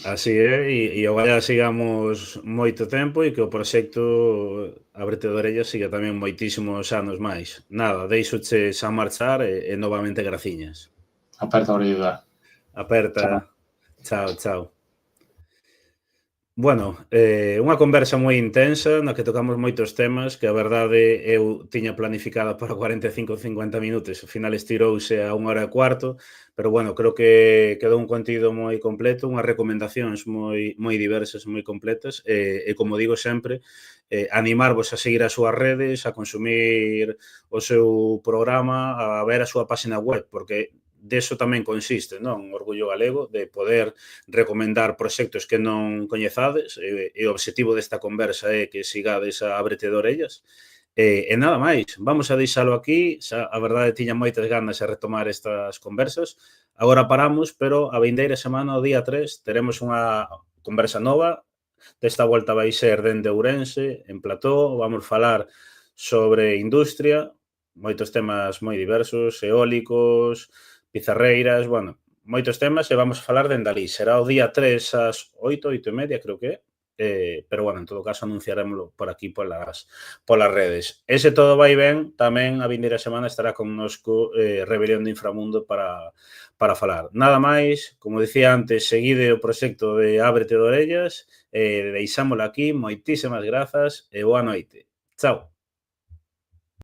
así é, e ogallá sigamos moito tempo e que o proxecto Ábrete de Orellas siga tamén moitísimos anos máis. Nada, deixoche xa marchar e novamente graciñas. Aperta a orelluda. Aperta. Chao. Chao, chao. Bueno, unha conversa moi intensa na que tocamos moitos temas que a verdade eu tiña planificada para 45 ou 50 minutos, ao final estirouse a 1 hora e cuarto, pero bueno, creo que quedou un contido moi completo, unhas recomendacións moi diversas, moi completas, e como digo sempre, animarvos a seguir as súas redes, a consumir o seu programa, a ver a súa página web, porque deso tamén consiste, non? Orgullo Galego, de poder recomendar proxectos que non coñezades, e o obxectivo desta conversa é que sigades a Ábrete de Orellas. E nada máis, vamos a deixalo aquí, xa a verdade tiña moitas ganas de retomar estas conversas. Agora paramos, pero a vindeira semana, o día 3, teremos unha conversa nova. Desta volta vai ser dende Ourense, en Plató, vamos falar sobre industria, moitos temas moi diversos, eólicos, pizarreiras, bueno, moitos temas e vamos a falar dende alí. Será o día 3 ás 8:30, creo que é. Pero, bueno, en todo caso, anunciarémoslo por aquí polas redes. E se todo vai ben, tamén a vindeira semana estará connosco Rebelión do Inframundo para falar. Nada máis, como dicía antes, seguide o proxecto de Ábrete de Orellas, deixámoslo aquí, moitísimas grazas e boa noite. Chao.